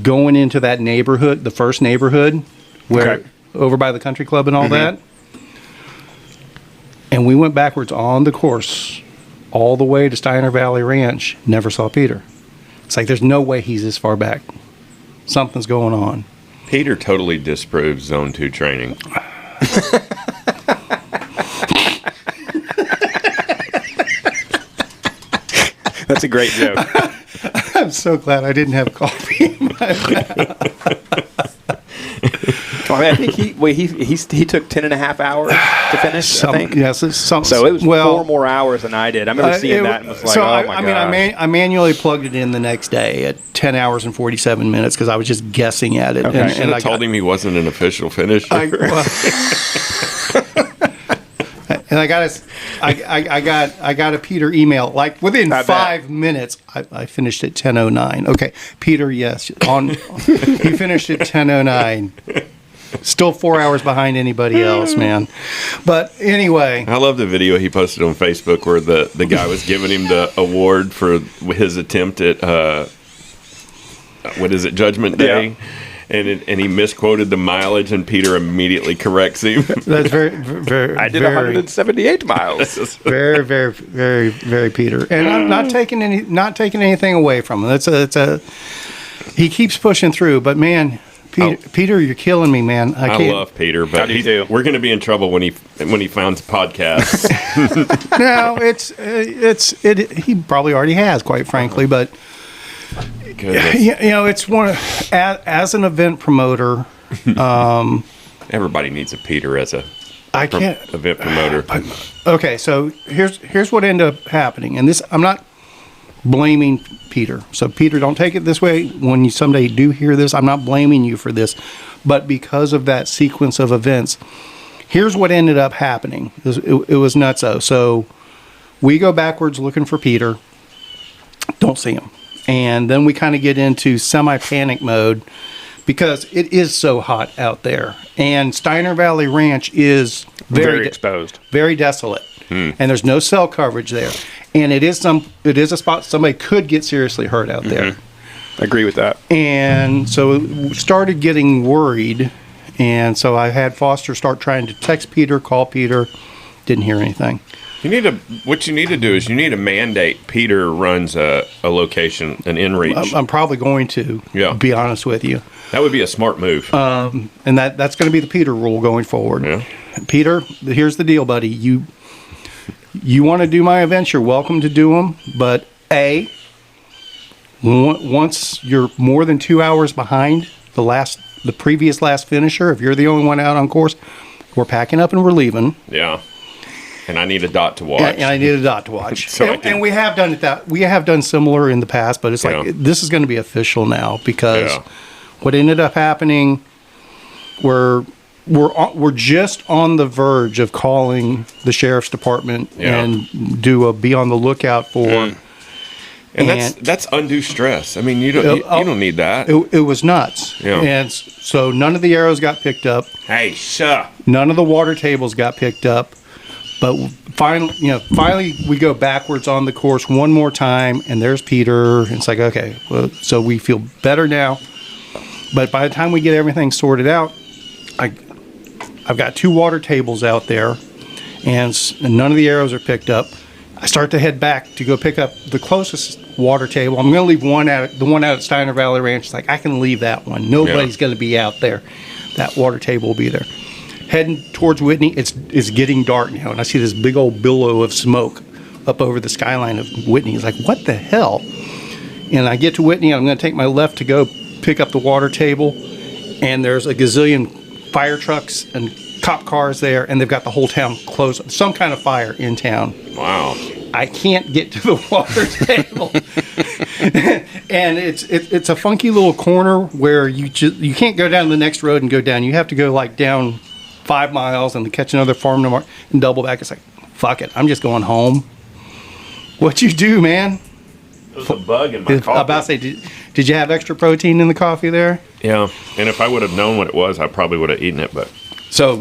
going into that neighborhood, the first neighborhood, where over by the country club and all that. And we went backwards on the course all the way to Steiner Valley Ranch. Never saw Peter. It's like there's no way he's this far back. Something's going on.
Peter totally disproves Zone 2 training.
That's a great joke.
I'm so glad I didn't have coffee in my mouth.
I think he took 10.5 hours to finish. I think.
Yes,
so it was 4 more hours than I did. I remember seeing that and was like, oh my god.
I manually plugged it in the next day at 10 hours and 47 minutes because I was just guessing at it.
Okay. And I told him he wasn't an official finisher.
And I got a Peter email like within 5 minutes. I finished at 10:09. Okay, Peter, yes, he finished at 10:09. Still 4 hours behind anybody else, man. But anyway,
I love the video he posted on Facebook where the guy was giving him the award for his attempt at Judgment Day.
Yeah.
And he misquoted the mileage, and Peter immediately corrects him.
That's very.
I did 178 miles.
Very, very, very, very Peter. And I'm not taking anything away from him. He keeps pushing through, but man, Peter, you're killing me, man.
I love Peter, but we're going to be in trouble when he finds podcasts.
No, he probably already has, quite frankly, but. It's one as an event promoter.
Everybody needs a Peter as event promoter.
Okay, so here's what ended up happening, and this I'm not blaming Peter. So Peter, don't take it this way. When you someday do hear this, I'm not blaming you for this, but because of that sequence of events, here's what ended up happening. It was nutso. So we go backwards looking for Peter. Don't see him. And then we kind of get into semi-panic mode because it is so hot out there. And Steiner Valley Ranch is
Very exposed.
very desolate. And there's no cell coverage there. And it is a spot somebody could get seriously hurt out there.
Agree with that.
And so we started getting worried. And so I had Foster start trying to text Peter, call Peter. Didn't hear anything.
What you need to do is you need to mandate Peter runs a location, an inReach.
I'm probably going to, be honest with you.
That would be a smart move.
And that's going to be the Peter rule going forward.
Yeah.
Peter, here's the deal, buddy. You want to do my events, you're welcome to do them. But once you're more than 2 hours behind the previous last finisher, if you're the only one out on course, we're packing up and we're leaving.
Yeah. And I need a dot to watch.
And I need a dot to watch.
So
and we have done it we have done similar in the past, but it's like this is going to be official now because what ended up happening, we're just on the verge of calling the sheriff's department and be on the lookout for.
And that's undue stress. I mean, you don't need that.
It was nuts.
Yeah.
And so none of the arrows got picked up.
Hey, sure.
None of the water tables got picked up. But finally we go backwards on the course one more time, and there's Peter. And it's like, okay, well, so we feel better now. But by the time we get everything sorted out, I've got 2 water tables out there, and none of the arrows are picked up. I start to head back to go pick up the closest water table. I'm going to leave the one out at Steiner Valley Ranch. It's like, I can leave that one. Nobody's going to be out there. That water table will be there. Heading towards Whitney, it's getting dark now, and I see this big old billow of smoke up over the skyline of Whitney. It's like, what the hell? And I get to Whitney, and I'm going to take my left to go pick up the water table, and there's a gazillion fire trucks and cop cars there, and they've got the whole town closed. Some kind of fire in town.
Wow.
I can't get to the water table. And it's a funky little corner where you can't go down the next road and go down. You have to go like down 5 miles and catch another farm and double back. It's like, fuck it, I'm just going home. What you do, man?
There's a bug in my coffee.
I'm about to say, did you have extra protein in the coffee there?
Yeah, and if I would have known what it was, I probably would have eaten it. But
so,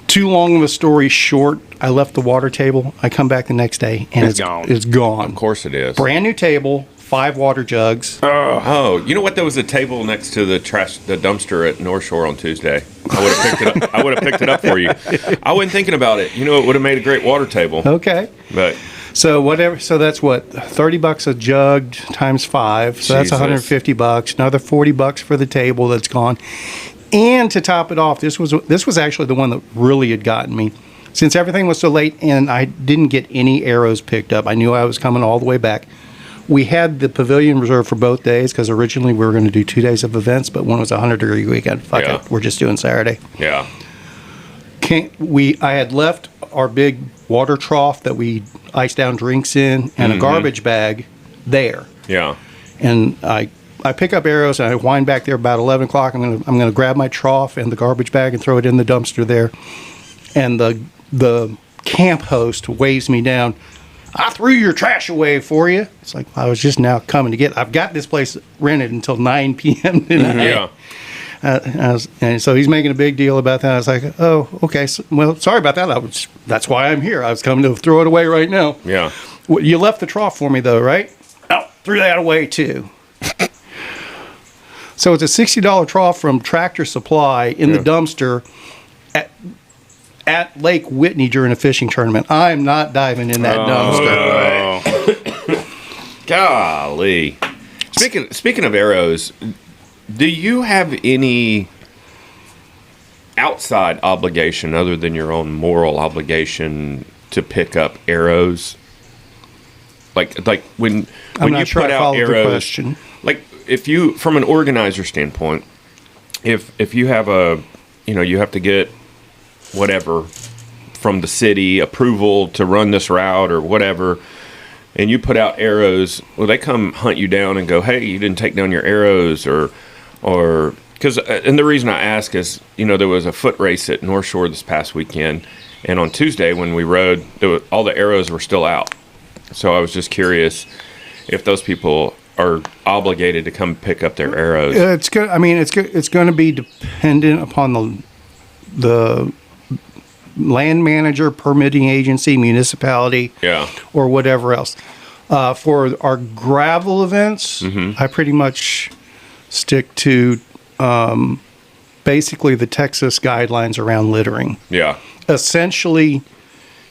too long of a story short, I left the water table. I come back the next day, and it's gone. It's gone.
Of course it is.
Brand new table, 5 water jugs.
Oh, you know what? There was a table next to the dumpster at North Shore on Tuesday. I would have picked it up. I would have picked it up for you. I wasn't thinking about it. You know, it would have made a great water table.
Okay.
But
so whatever. So that's what, $30 a jug times 5. So that's $150. Another $40 for the table that's gone. And to top it off, this was actually the one that really had gotten me. Since everything was so late and I didn't get any arrows picked up, I knew I was coming all the way back. We had the pavilion reserved for both days because originally we were going to do 2 days of events, but one was a 100-degree weekend. Fuck it, we're just doing Saturday.
Yeah.
I had left our big water trough that we ice down drinks in and a garbage bag there.
Yeah.
And I pick up arrows and I wind back there about 11 o'clock. I'm gonna grab my trough and the garbage bag and throw it in the dumpster there. And the camp host waves me down. I threw your trash away for you. It's like, I was just now coming to get. I've got this place rented until 9 p.m. tonight.
Yeah.
And so he's making a big deal about that. I was like, oh, okay. So, well, sorry about that. That's why I'm here. I was coming to throw it away right now.
Yeah.
Well, you left the trough for me, though, right? Oh, threw that away, too. So it's a $60 trough from Tractor Supply in the dumpster at Lake Whitney during a fishing tournament. I'm not diving in that dumpster.
Golly. Speaking of arrows, do you have any outside obligation other than your own moral obligation to pick up arrows? Like when you put out arrows, like if you, from an organizer standpoint, if you have you have to get whatever from the city approval to run this route or whatever, and you put out arrows, well, they come hunt you down and go, hey, you didn't take down your arrows, or because, and the reason I ask is, there was a foot race at North Shore this past weekend, and on Tuesday when we rode, all the arrows were still out. So I was just curious if those people are obligated to come pick up their arrows?
It's good. I mean, it's good. It's going to be dependent upon the land manager, permitting agency, municipality, or whatever else. For our gravel events, I pretty much stick to basically the Texas guidelines around littering.
Yeah.
Essentially,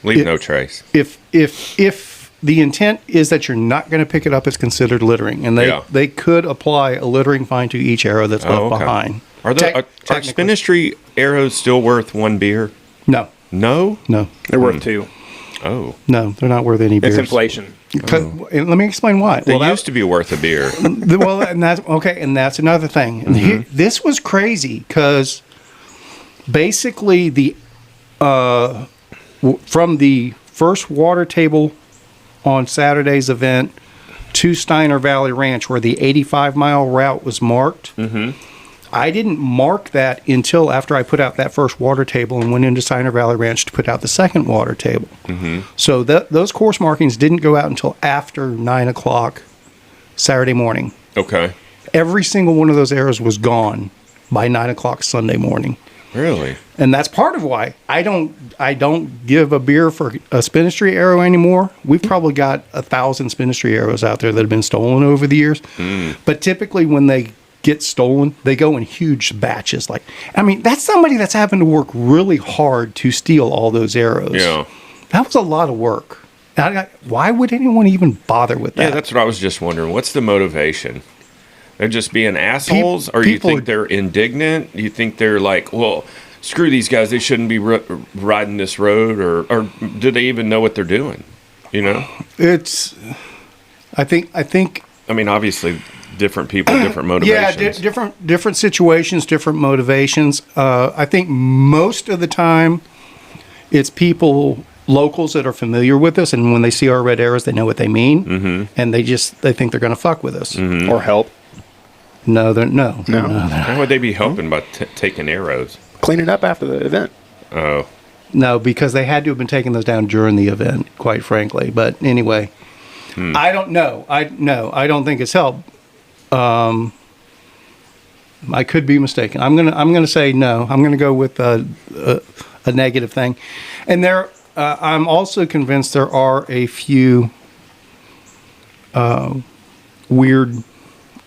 leave no trace.
If the intent is that you're not going to pick it up, it's considered littering, and they could apply a littering fine to each arrow that's left behind.
Are Spinistry arrows still worth one beer?
No.
No?
No.
They're worth two.
Oh.
No, they're not worth any beers.
It's inflation.
And let me explain why.
They used to be worth a beer.
And that's okay, and that's another thing. And this was crazy because basically from the first water table on Saturday's event to Steiner Valley Ranch, where the 85-mile route was marked. I didn't mark that until after I put out that first water table and went into Steiner Valley Ranch to put out the second water table. So those course markings didn't go out until after 9 o'clock Saturday morning.
Okay.
Every single one of those arrows was gone by 9 o'clock Sunday morning.
Really?
And that's part of why I don't give a beer for a Spinistry arrow anymore. We've probably got 1,000 Spinistry arrows out there that have been stolen over the years. But typically when they get stolen, they go in huge batches. That's somebody that's having to work really hard to steal all those arrows.
Yeah.
That was a lot of work. Why would anyone even bother with that?
Yeah, that's what I was just wondering. What's the motivation? They're just being assholes? Or you think they're indignant? You think they're like, well, screw these guys, they shouldn't be riding this road? Or do they even know what they're doing? You know? I think... I mean, obviously, different people, different motivations.
Yeah, different situations, different motivations. I think most of the time, it's people... locals that are familiar with us, and when they see our red arrows, they know what they mean, and they think they're going to fuck with us
or help.
No.
How would they be helping by taking arrows?
Cleaning up after the event.
Oh,
no, because they had to have been taking those down during the event, quite frankly. But anyway, I don't know. I don't think it's help. I could be mistaken. I'm gonna say no. I'm gonna go with a negative thing, and there. I'm also convinced there are a few weirdos.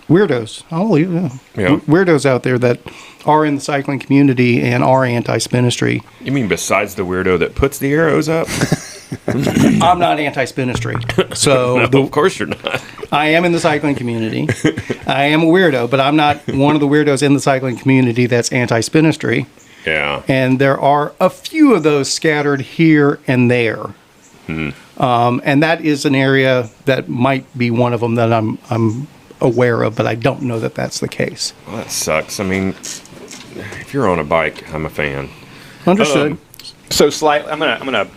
Weirdos out there that are in the cycling community and are anti-Spinistry.
You mean besides the weirdo that puts the arrows up?
I'm not anti-Spinistry. So
no, of course you're not.
I am in the cycling community. I am a weirdo, but I'm not one of the weirdos in the cycling community that's anti-Spinistry.
Yeah.
And there are a few of those scattered here and there. And that is an area that might be one of them that I'm aware of, but I don't know that that's the case.
Well, that sucks. I mean, if you're on a bike, I'm a fan.
Understood.
So slightly, I'm gonna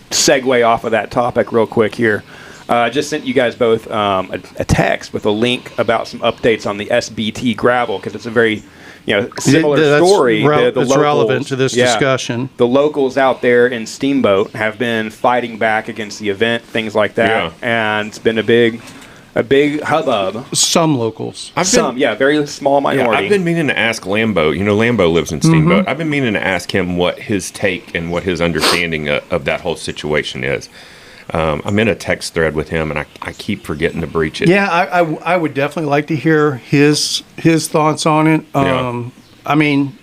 segue off of that topic real quick here. I just sent you guys both a text with a link about some updates on the SBT Gravel, because it's a very similar story.
It's relevant to this discussion.
The locals out there in Steamboat have been fighting back against the event, things like that, and it's been a big hubbub.
Some locals.
Very small minority.
I've been meaning to ask Lambo. Lambo lives in Steamboat. I've been meaning to ask him what his take and what his understanding of that whole situation is. I'm in a text thread with him, and I keep forgetting to breach it.
Yeah, I would definitely like to hear his thoughts on it. I mean,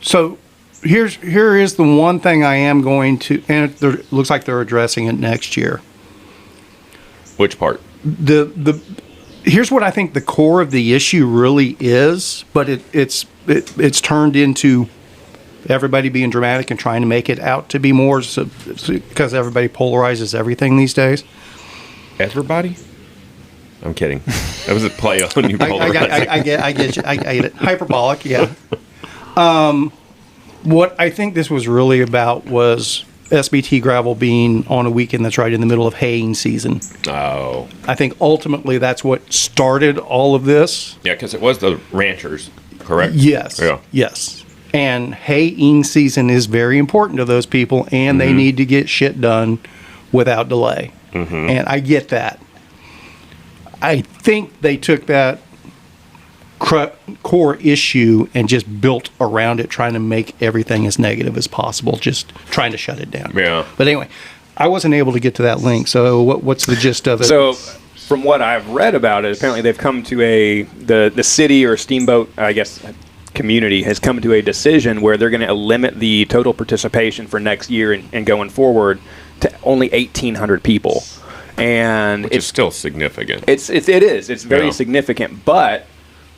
so here is the one thing I am going to, and it looks like they're addressing it next year.
Which part?
Here's what I think the core of the issue really is, but it's turned into everybody being dramatic and trying to make it out to be more, because everybody polarizes everything these days.
Everybody? I'm kidding. That was a play on you.
I get you. I get it. Hyperbolic, yeah. What I think this was really about was SBT Gravel being on a weekend that's right in the middle of haying season.
Oh.
I think ultimately that's what started all of this.
Yeah, because it was the ranchers, correct?
Yes.
Yeah.
Yes. And haying season is very important to those people, and they need to get shit done without delay. And I get that. I think they took that core issue and just built around it, trying to make everything as negative as possible, just trying to shut it down.
Yeah.
But anyway, I wasn't able to get to that link. So what's the gist of it?
So from what I've read about it, apparently they've come to the city or steamboat, I guess, community has come to a decision where they're going to limit the total participation for next year and going forward to only 1,800 people. And
Which is still significant.
It is. It's very significant, but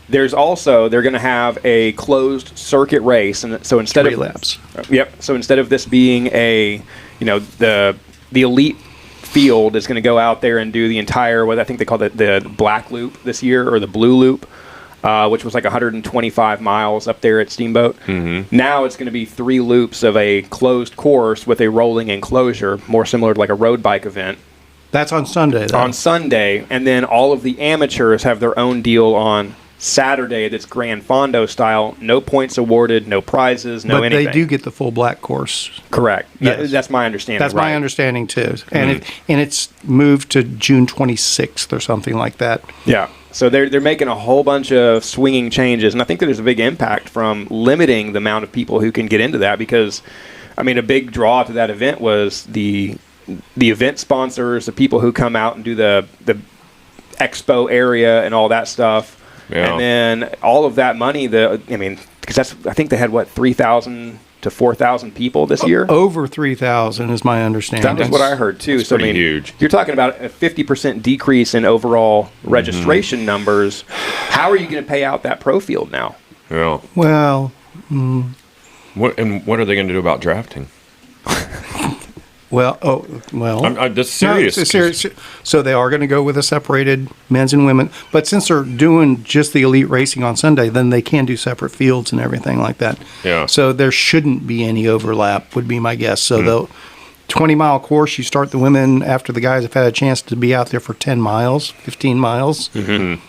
there's also, they're going to have a closed circuit race, and so instead
3
of
laps.
Yep. So instead of this being the elite field is going to go out there and do the entire, what I think they call it, the black loop this year, or the blue loop, which was like 125 miles up there at Steamboat. Mm-hmm. Now it's going to be 3 loops of a closed course with a rolling enclosure, more similar to like a road bike event.
That's on Sunday, though.
On Sunday, and then all of the amateurs have their own deal on Saturday that's Grand Fondo style. No points awarded, no prizes, no anything.
But they do get the full black course.
Correct.
Yes.
That's my understanding.
That's my understanding, too. And it's moved to June 26th or something like that.
Yeah. So they're making a whole bunch of swinging changes, and I think that there's a big impact from limiting the amount of people who can get into that, because, I mean, a big draw to that event was the event sponsors, the people who come out and do the expo area and all that stuff. Yeah. And then all of that money, because I think they had, 3,000 to 4,000 people this year?
Over 3,000 is my understanding.
That's what I heard, too.
So, huge.
You're talking about a 50% decrease in overall registration numbers. How are you going to pay out that pro field now?
Yeah.
Well...
What are they going to do about drafting?
I'm
just serious.
No, serious. So they are going to go with a separated men's and women. But since they're doing just the elite racing on Sunday, then they can do separate fields and everything like that.
Yeah.
So there shouldn't be any overlap, would be my guess. So the 20-mile course, you start the women after the guys have had a chance to be out there for 10 miles, 15 miles. Mm-hmm.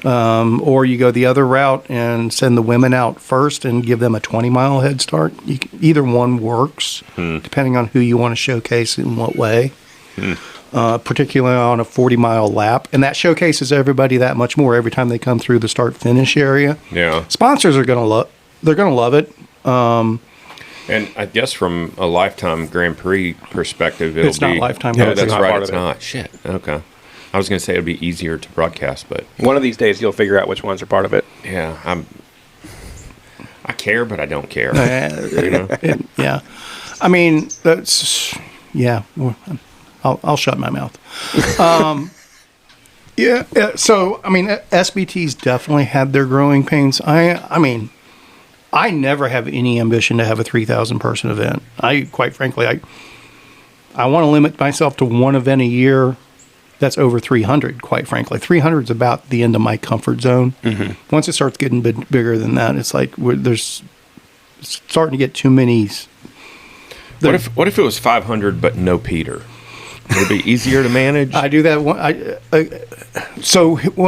Or you go the other route and send the women out first and give them a 20-mile head start. Either one works, depending on who you want to showcase in what way, particularly on a 40-mile lap. And that showcases everybody that much more every time they come through the start-finish area.
Yeah.
Sponsors are going to love it.
And I guess from a Lifetime Grand Prix perspective,
it's not Lifetime Grand Prix.
That's right, it's not. Shit. Okay. I was going to say it would be easier to broadcast, but...
One of these days you'll figure out which ones are part of it.
Yeah, I care, but I don't care.
Yeah. I mean, that's... Yeah. I'll shut my mouth. Yeah. So, I mean, SBT's definitely had their growing pains. I mean, I never have any ambition to have a 3,000-person event. Quite frankly, I want to limit myself to one event a year. That's over 300, quite frankly. 300 is about the end of my comfort zone. Mm-hmm. Once it starts getting bigger than that, it's like it's starting to get too many.
What if it was 500 but no Peter? Would it be easier to manage?
I do that one.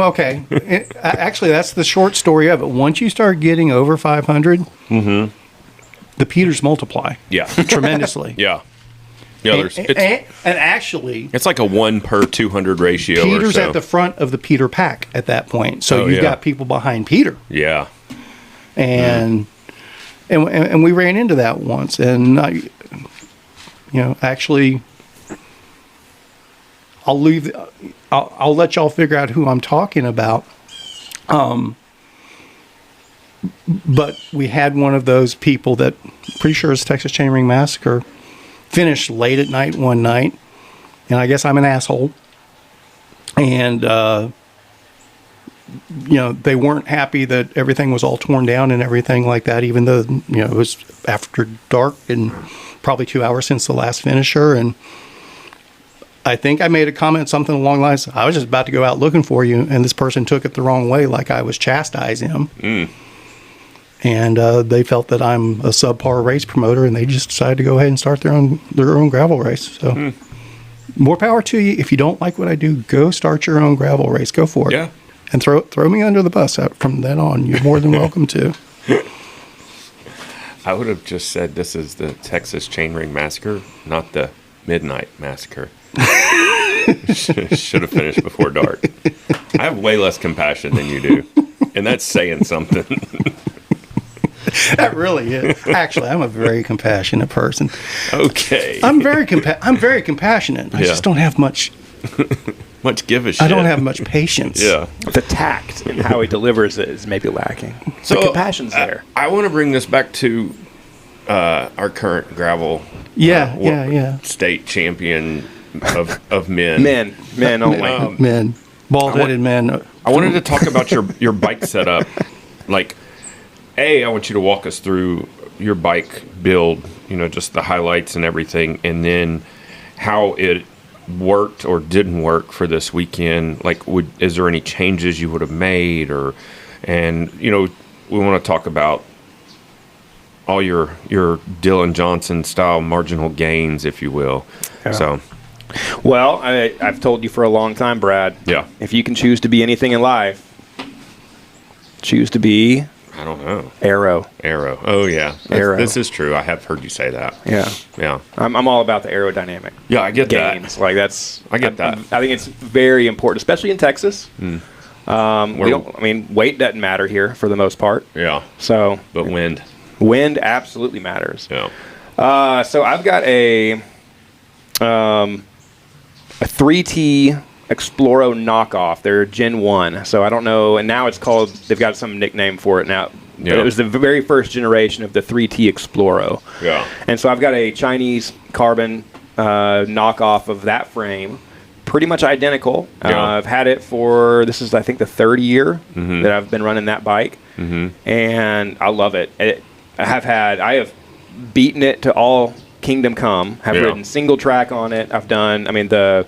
Okay. Actually, that's the short story of it. Once you start getting over 500, the Peters multiply.
Yeah,
tremendously.
Yeah. Yeah,
and actually,
it's like a 1 per 200 ratio.
Peter's
or so.
at the front of the Peter pack at that point, so you've got people behind Peter.
Yeah,
and we ran into that once, and actually, I'll leave. I'll let y'all figure out who I'm talking about. But we had one of those people that pretty sure is Texas Chainring Massacre. Finished late at night one night, and I guess I'm an asshole. And they weren't happy that everything was all torn down and everything like that, even though it was after dark and probably 2 hours since the last finisher. And I think I made a comment something along the lines, I was just about to go out looking for you, and this person took it the wrong way, like I was chastising him. And they felt that I'm a subpar race promoter, and they just decided to go ahead and start their own gravel race. So, more power to you. If you don't like what I do, go start your own gravel race. Go for it.
Yeah.
And throw me under the bus from then on. You're more than welcome to.
I would have just said this is the Texas Chainring Massacre, not the Midnight Massacre. Should have finished before dark. I have way less compassion than you do, and that's saying something.
That really is. Actually, I'm a very compassionate person.
Okay.
I'm very compassionate. I just don't have much
give a shit.
I don't have much patience.
Yeah.
The tact and how he delivers it is maybe lacking. So the compassion's there.
I want to bring this back to our current gravel state champion of men.
Men only.
Men. Bald-headed men.
I wanted to talk about your bike setup. Like, I want you to walk us through your bike build, just the highlights and everything, and then how it worked or didn't work for this weekend. Like, is there any changes you would have made, and we want to talk about all your Dylan Johnson style marginal gains, if you will.
Yeah.
So,
well, I've told you for a long time, Brad.
Yeah.
If you can choose to be anything in life, choose to be.
I don't know.
Arrow.
Oh, yeah.
Arrow.
This is true. I have heard you say that.
Yeah.
Yeah.
I'm all about the aerodynamic.
Yeah, I get
gains.
that.
Like
I get that.
I think it's very important, especially in Texas. Weight doesn't matter here for the most part.
Yeah.
So,
but wind
absolutely matters.
Yeah.
So I've got a 3T Exploro knockoff. They're Gen 1. So I don't know. And now they've got some nickname for it now.
Yeah.
But it was the very first generation of the 3T Exploro.
Yeah.
And so I've got a Chinese carbon knockoff of that frame. Pretty much identical.
Yeah.
I've had it for, this is I think the third year that I've been running that bike. Mm-hmm. And I love it. I have beaten it to all Kingdom Come. Have ridden single track on it. I've done, the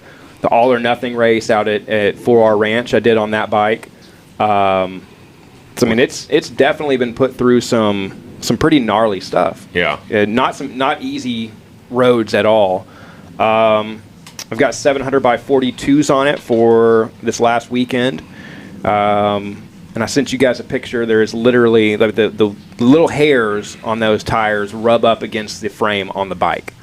all or nothing race out at 4R Ranch I did on that bike. It's definitely been put through some pretty gnarly stuff.
Yeah.
Not easy roads at all. I've got 700 by 42s on it for this last weekend. And I sent you guys a picture. There's literally the little hairs on those tires rub up against the frame on the bike.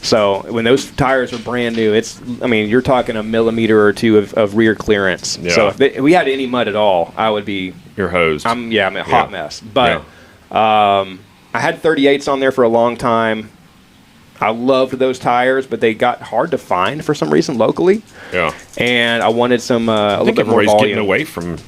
So when those tires are brand new, you're talking a millimeter or two of rear clearance.
Yeah.
So if we had any mud at all, I would be...
You're hosed.
I'm a hot mess. But I had 38s on there for a long time. I loved those tires, but they got hard to find for some reason locally.
Yeah.
And I wanted some a little bit more
everybody's
volume.
getting away from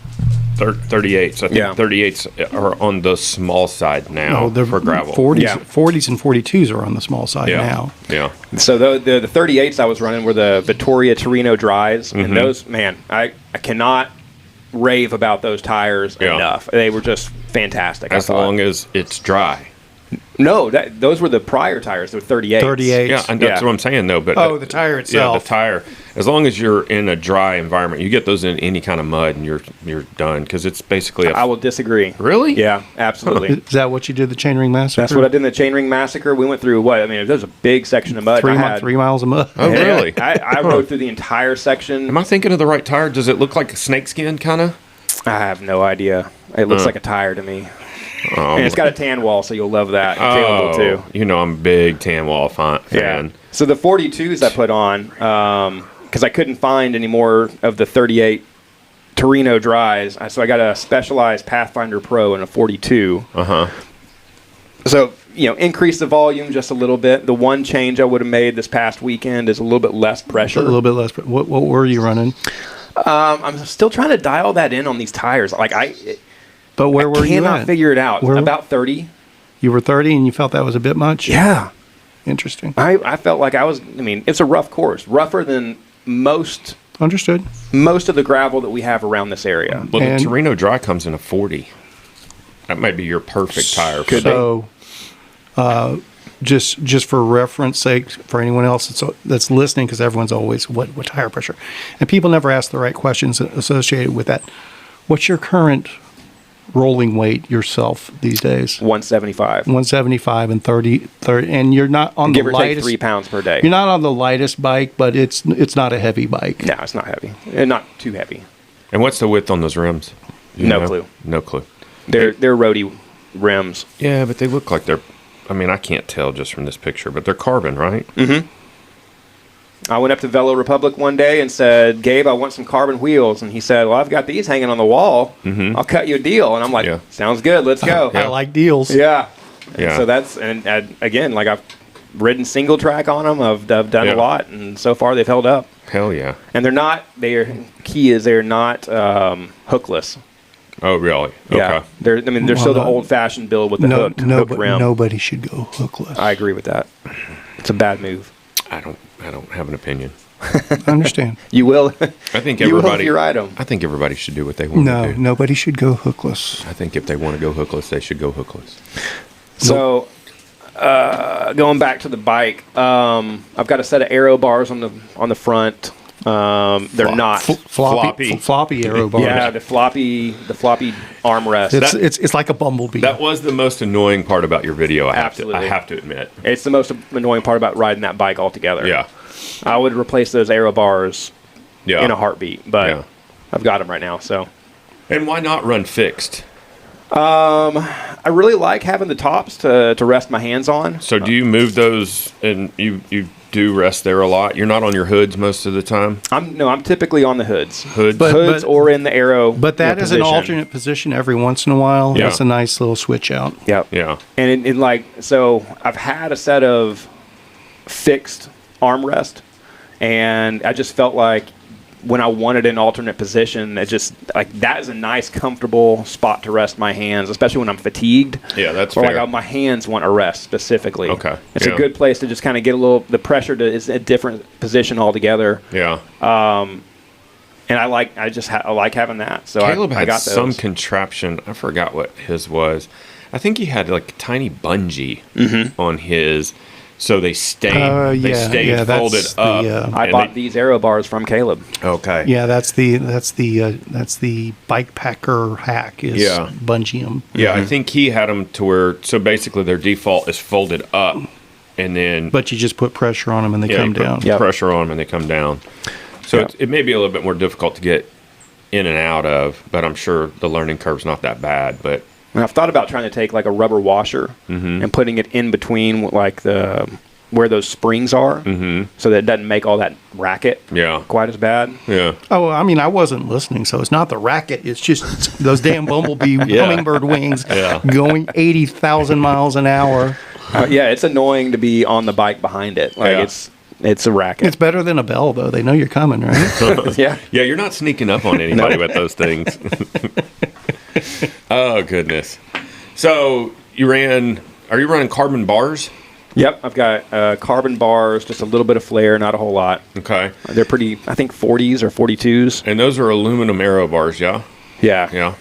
38s. I think 38s are on the small side now for gravel.
40s and 42s are on the small side now.
Yeah.
So the 38s I was running were the Vittoria Torino dries, and those, man, I cannot rave about those tires enough. They were just fantastic.
As long as it's dry.
No, those were the prior tires. They were 38s.
38s.
Yeah, and that's what I'm saying, though. But
the tire itself.
Yeah, the tire. As long as you're in a dry environment, you get those in any kind of mud, and you're done, because it's basically
I will disagree.
Really?
Yeah, absolutely.
Is that what you did the Chainring Massacre?
That's what I did in the Chainring Massacre. We went through there was a big section of mud.
3 miles of mud.
Oh, really?
I rode through the entire section.
Am I thinking of the right tire? Does it look like a snakeskin, kind of?
I have no idea. It looks like a tire to me. And it's got a tan wall, so you'll love that. Caleb will too.
I'm a big tan wall fan.
Yeah. So the 42s I put on, because I couldn't find any more of the 38 Torino dries, so I got a Specialized Pathfinder Pro and a 42. So, increase the volume just a little bit. The one change I would have made this past weekend is a little bit less pressure.
A little bit less. What were you running?
I'm still trying to dial that in on these tires.
But where were you at?
I cannot figure it out. About 30.
You were 30 and you felt that was a bit much?
Yeah.
Interesting.
I felt like it's a rough course. Rougher than most.
Understood.
Most of the gravel that we have around this area.
Well, the Torino Dry comes in a 40. That might be your perfect tire.
So, just for reference sake, for anyone else that's listening, because everyone's always, what tire pressure? And people never ask the right questions associated with that. What's your current rolling weight yourself these days?
175.
175 and 30, and you're not on
Give
the
or
lightest.
Take 3 pounds per day.
You're not on the lightest bike, but it's not a heavy bike.
No, it's not heavy. Not too heavy.
And what's the width on those rims?
No clue.
No clue.
They're roadie rims.
Yeah, but they look like they're. I can't tell just from this picture, but they're carbon, right?
Mm-hmm. I went up to Velo Republic one day and said, Gabe, I want some carbon wheels. And he said, well, I've got these hanging on the wall. I'll cut you a deal. And I'm like, sounds good. Let's go.
I like deals.
Yeah.
Yeah.
So that's, and again, like I've ridden single track on them. I've done a lot. And so far they've held up.
Hell yeah.
And they're not, key is they're not hookless.
Oh, really?
Yeah.
Okay.
They're still the old-fashioned build with the hooked rim.
Nobody should go hookless.
I agree with that. It's a bad move.
I don't have an opinion.
I understand.
You will.
I think
you will
everybody.
if you ride 'em.
I think everybody should do what they want to do.
Nobody should go hookless.
I think if they want to go hookless, they should go hookless.
So, going back to the bike, I've got a set of aero bars on the front. They're not
floppy aero bars.
Yeah, the floppy armrest.
It's like a bumblebee.
That was the most annoying part about your video. I have to admit.
It's the most annoying part about riding that bike altogether.
Yeah.
I would replace those aero bars in a heartbeat, but I've got them right now. So.
And why not run fixed?
I really like having the tops to rest my hands on.
So do you move those and you do rest there a lot? You're not on your hoods most of the time?
I'm typically on the hoods.
Hoods
or in the aero.
But that is an alternate position every once in a while.
Yeah.
That's a nice little switch out.
Yep.
Yeah.
And so I've had a set of fixed armrest, and I just felt like when I wanted an alternate position, it just like that is a nice, comfortable spot to rest my hands, especially when I'm fatigued.
Yeah, that's
or
fair.
like my hands want a rest specifically.
Okay.
It's a good place to just kind of get the pressure is a different position altogether.
Yeah.
And I like having that. So
Caleb
I
had
got those.
some contraption. I forgot what his was. I think he had like a tiny bungee on his. So they stayed folded up.
I bought these aero bars from Caleb.
Okay.
Yeah, that's the bike packer hack is bungee 'em.
Yeah, I think he had them to where basically their default is folded up, and then
but you just put pressure on them and they come down.
Pressure on them and they come down. So it may be a little bit more difficult to get in and out of, but I'm sure the learning curve's not that bad. But
And I've thought about trying to take like a rubber washer and putting it in between like where those springs are, so that it doesn't make all that racket quite as bad.
Yeah.
Oh, I mean, I wasn't listening, so it's not the racket. It's just those damn bumblebee hummingbird wings going 80,000 miles an hour.
It's annoying to be on the bike behind it. Like it's a racket.
It's better than a bell, though. They know you're coming, right?
Yeah,
you're not sneaking up on anybody with those things. Oh, goodness. So are you running carbon bars?
Yep, I've got carbon bars, just a little bit of flare, not a whole lot.
Okay.
They're pretty, I think 40s or 42s.
And those are aluminum aero bars, yeah?
Yeah.
Yeah.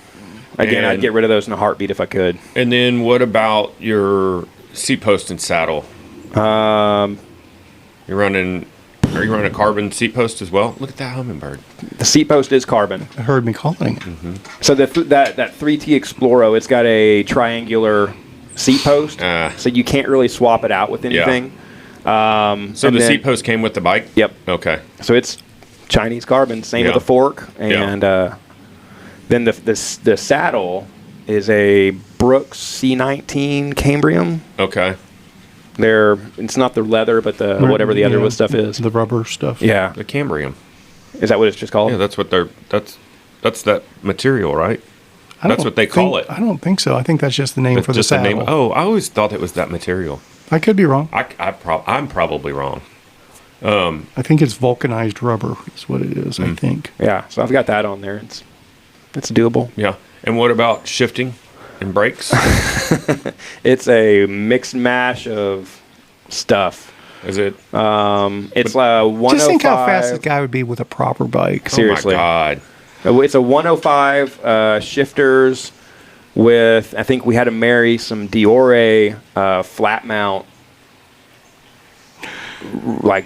Again, I'd get rid of those in a heartbeat if I could.
And then what about your seat post and saddle? Are you running a carbon seat post as well? Look at that hummingbird.
The seat post is carbon.
I heard me calling.
So that 3T Exploro, it's got a triangular seat post, so you can't really swap it out with anything.
So the seat post came with the bike?
Yep.
Okay.
So it's Chinese carbon, same with the fork, and then the saddle is a Brooks C19 Cambrium.
Okay.
It's not the leather, but the whatever the other stuff is.
The rubber stuff.
Yeah.
The Cambrium.
Is that what it's just called?
Yeah, that's what that's that material, right? That's what they call it.
I don't think so. I think that's just the name for the saddle.
The name. Oh, I always thought it was that material.
I could be wrong.
I'm probably wrong.
I think it's vulcanized rubber is what it is, I think.
Yeah, so I've got that on there. It's doable.
Yeah. And what about shifting and brakes?
It's a mixed mash of stuff.
Is it?
It's 105.
Just think how fast this guy would be with a proper bike.
Seriously.
Oh my God.
It's a 105 shifters with, I think we had to marry some Diore flat mount, like,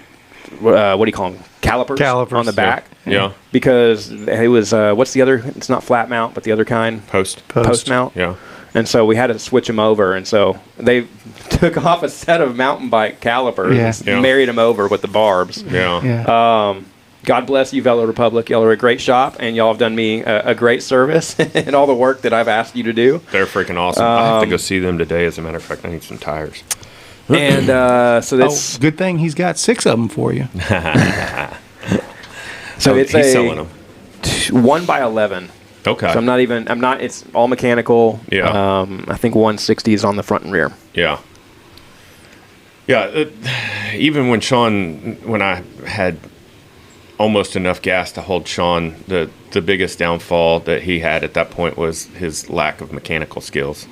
what do you call them? Calipers on the back.
Yeah.
Because it was, what's the other? It's not flat mount, but the other kind.
Post
mount.
Yeah.
And so we had to switch them over. And so they took off a set of mountain bike calipers and married them over with the barbs.
Yeah.
God bless you, Velo Republic. Y'all are a great shop, and y'all have done me a great service in all the work that I've asked you to do.
They're freaking awesome. I have to go see them today. As a matter of fact, I need some tires.
And so that's
good thing he's got 6 of them for you.
so it's
he's selling them.
1x11.
Okay.
So it's all mechanical.
Yeah.
I think 160 is on the front and rear.
Yeah. Yeah. Even when I had almost enough gas to hold Shawn, the biggest downfall that he had at that point was his lack of mechanical skills.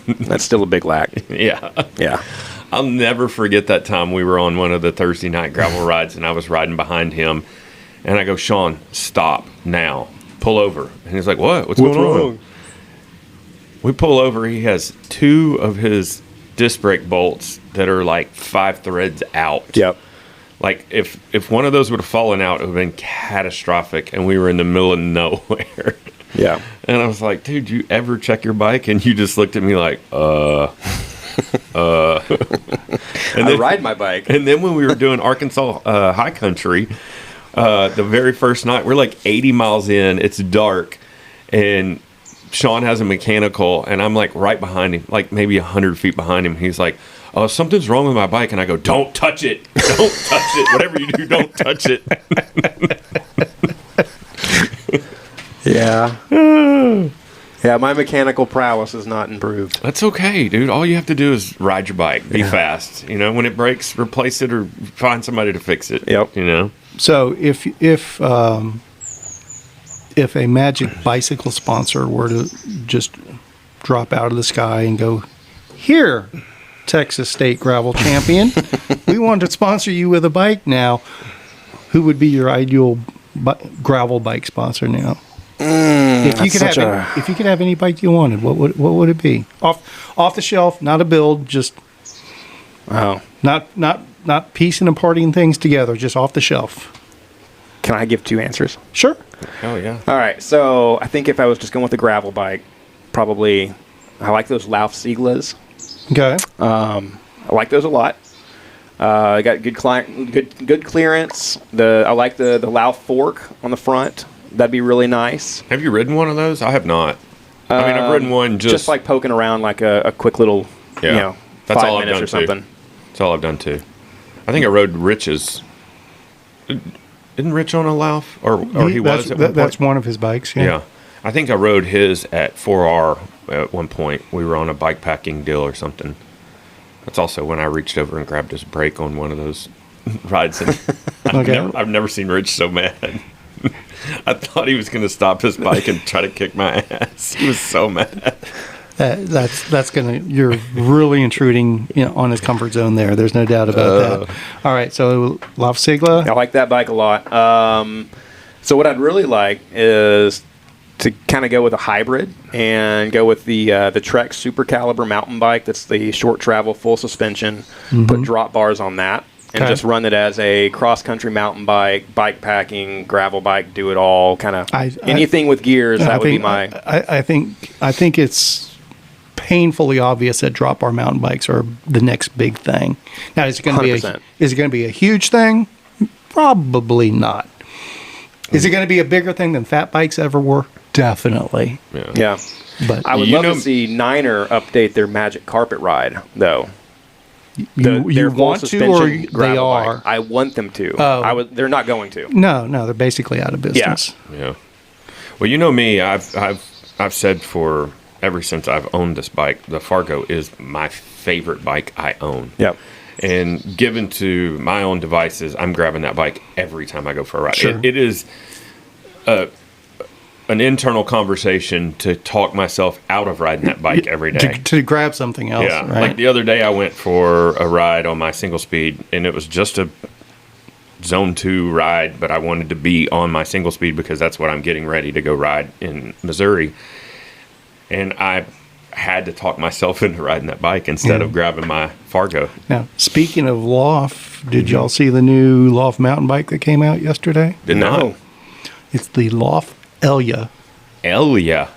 That's still a big lack.
Yeah.
Yeah.
I'll never forget that time we were on one of the Thursday night gravel rides, and I was riding behind him, and I go, Shawn, stop now. Pull over. And he's like, what? What's going on? We pull over. He has 2 of his disc brake bolts that are like 5 threads out.
Yep.
Like, if one of those would have fallen out, it would have been catastrophic, and we were in the middle of nowhere.
Yeah.
And I was like, dude, you ever check your bike? And you just looked at me like, And
I ride my bike.
And then when we were doing Arkansas high country, the very first night, we're like 80 miles in. It's dark, and Shawn has a mechanical, and I'm like right behind him, like maybe 100 feet behind him. He's like, oh, something's wrong with my bike. And I go, don't touch it. Don't touch it. Whatever you do, don't touch it.
Yeah. Yeah, my mechanical prowess is not improved.
That's okay, dude. All you have to do is ride your bike. Be fast. You know, when it breaks, replace it or find somebody to fix it.
Yep.
You know?
So if a Magic bicycle sponsor were to just drop out of the sky and go, here, Texas State Gravel Champion, we want to sponsor you with a bike now, who would be your ideal gravel bike sponsor now? If you could have any bike you wanted, what would it be? Off the shelf, not a build, just not piecing and partying things together, just off the shelf.
Can I give 2 answers?
Sure.
Oh yeah.
All right. So I think if I was just going with a gravel bike, probably I like those Lauf Siglas.
Okay.
I like those a lot. I got good clearance. I like the Lauf fork on the front. That'd be really nice.
Have you ridden one of those? I have not. I mean, I've ridden one just
like poking around, like a quick little,
that's
5
all I've
minutes
done
or something.
Too. That's all I've done too. I think I rode Rich's. Isn't Rich on a Lauf? Or he was at one point?
That's one of his bikes, yeah.
Yeah. I think I rode his at 4R at one point. We were on a bike packing deal or something. That's also when I reached over and grabbed his brake on one of those rides. And I've never seen Rich so mad. I thought he was going to stop his bike and try to kick my ass. He was so mad.
You're really intruding on his comfort zone there. There's no doubt about that. All right, so Lauf Sigla.
I like that bike a lot. So what I'd really like is to kind of go with a hybrid and go with the Trek Super Caliber mountain bike. That's the short travel, full suspension. Put drop bars on that. And just run it as a cross-country mountain bike, bike packing, gravel bike, do it all, kind of anything with gears. That would be my.
I think it's painfully obvious that drop bar mountain bikes are the next big thing. Now, is it going to be a huge thing? Probably not. Is it going to be a bigger thing than fat bikes ever were? Definitely.
Yeah.
But
I would love to see Niner update their Magic Carpet ride, though.
You want to, or they are?
Bike. I want them to. They're not going to.
No, they're basically out of business.
Yeah. Well, you know me. I've said for ever since I've owned this bike, the Fargo is my favorite bike I own.
Yep.
And given to my own devices, I'm grabbing that bike every time I go for a ride.
Sure.
It is an internal conversation to talk myself out of riding that bike every day.
To grab something else.
Yeah.
Right?
Like the other day I went for a ride on my single speed, and it was just a zone 2 ride, but I wanted to be on my single speed because that's what I'm getting ready to go ride in Missouri. And I had to talk myself into riding that bike instead of grabbing my Fargo.
Now, speaking of Lauf, did y'all see the new Lauf mountain bike that came out yesterday?
Did not.
It's the Lauf Elja.
Elja.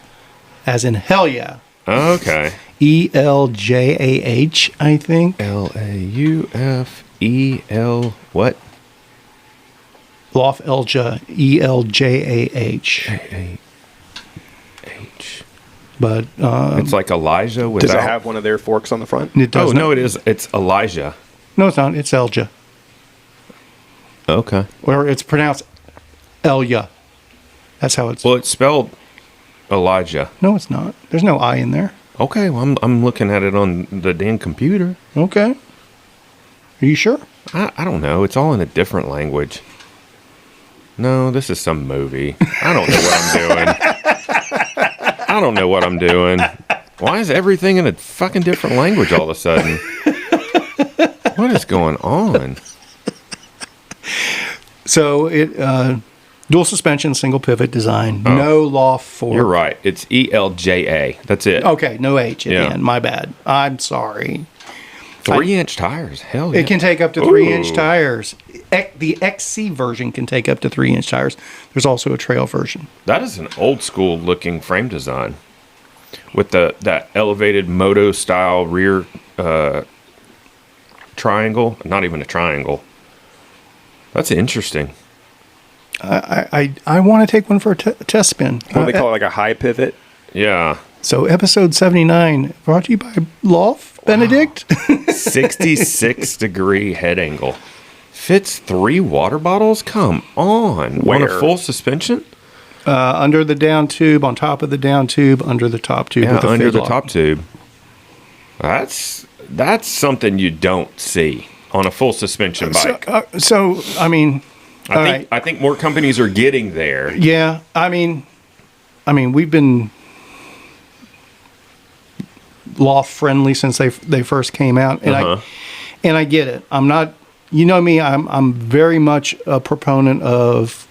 As in hell yeah.
Okay.
ELJAH, I think.
LAUFEL what?
Lauf Elja, ELJAH.
AH.
But
it's like Elijah without.
Does it have one of their forks on the front?
it does.
Oh no, it is. It's Elijah.
No, it's not. It's Elja.
Okay.
Or it's pronounced Elja. That's how it's.
Well, it's spelled Elijah.
No, it's not. There's no I in there.
Okay. Well, I'm looking at it on the damn computer.
Okay. Are you sure?
I don't know. It's all in a different language. No, this is some movie. I don't know what I'm doing. I don't know what I'm doing. Why is everything in a fucking different language all of a sudden? What is going on?
So it dual suspension, single pivot design, no loft fork.
You're right. It's ELJA. That's it.
Okay, no H at
Yeah.
the end. My bad. I'm sorry.
3-inch tires. Hell yeah.
It can take up to 3-inch tires. The XC version can take up to 3-inch tires. There's also a trail version.
That is an old school looking frame design with that elevated moto style rear triangle. Not even a triangle. That's interesting.
I want to take one for a test spin.
What do they call it, like a high pivot?
Yeah.
So episode 79 brought to you by Loft Benedict.
66-degree head angle. Fits 3 water bottles? Come on. Want a
Where?
full suspension?
Under the down tube, on top of the down tube, under the top tube.
Yeah,
with a
under
fid
the
lock.
top tube. That's something you don't see on a full suspension bike.
So I mean,
I think more companies are getting there.
yeah, I mean, we've been loft friendly since they first came out, and I get it. I'm not, you know me, I'm very much a proponent of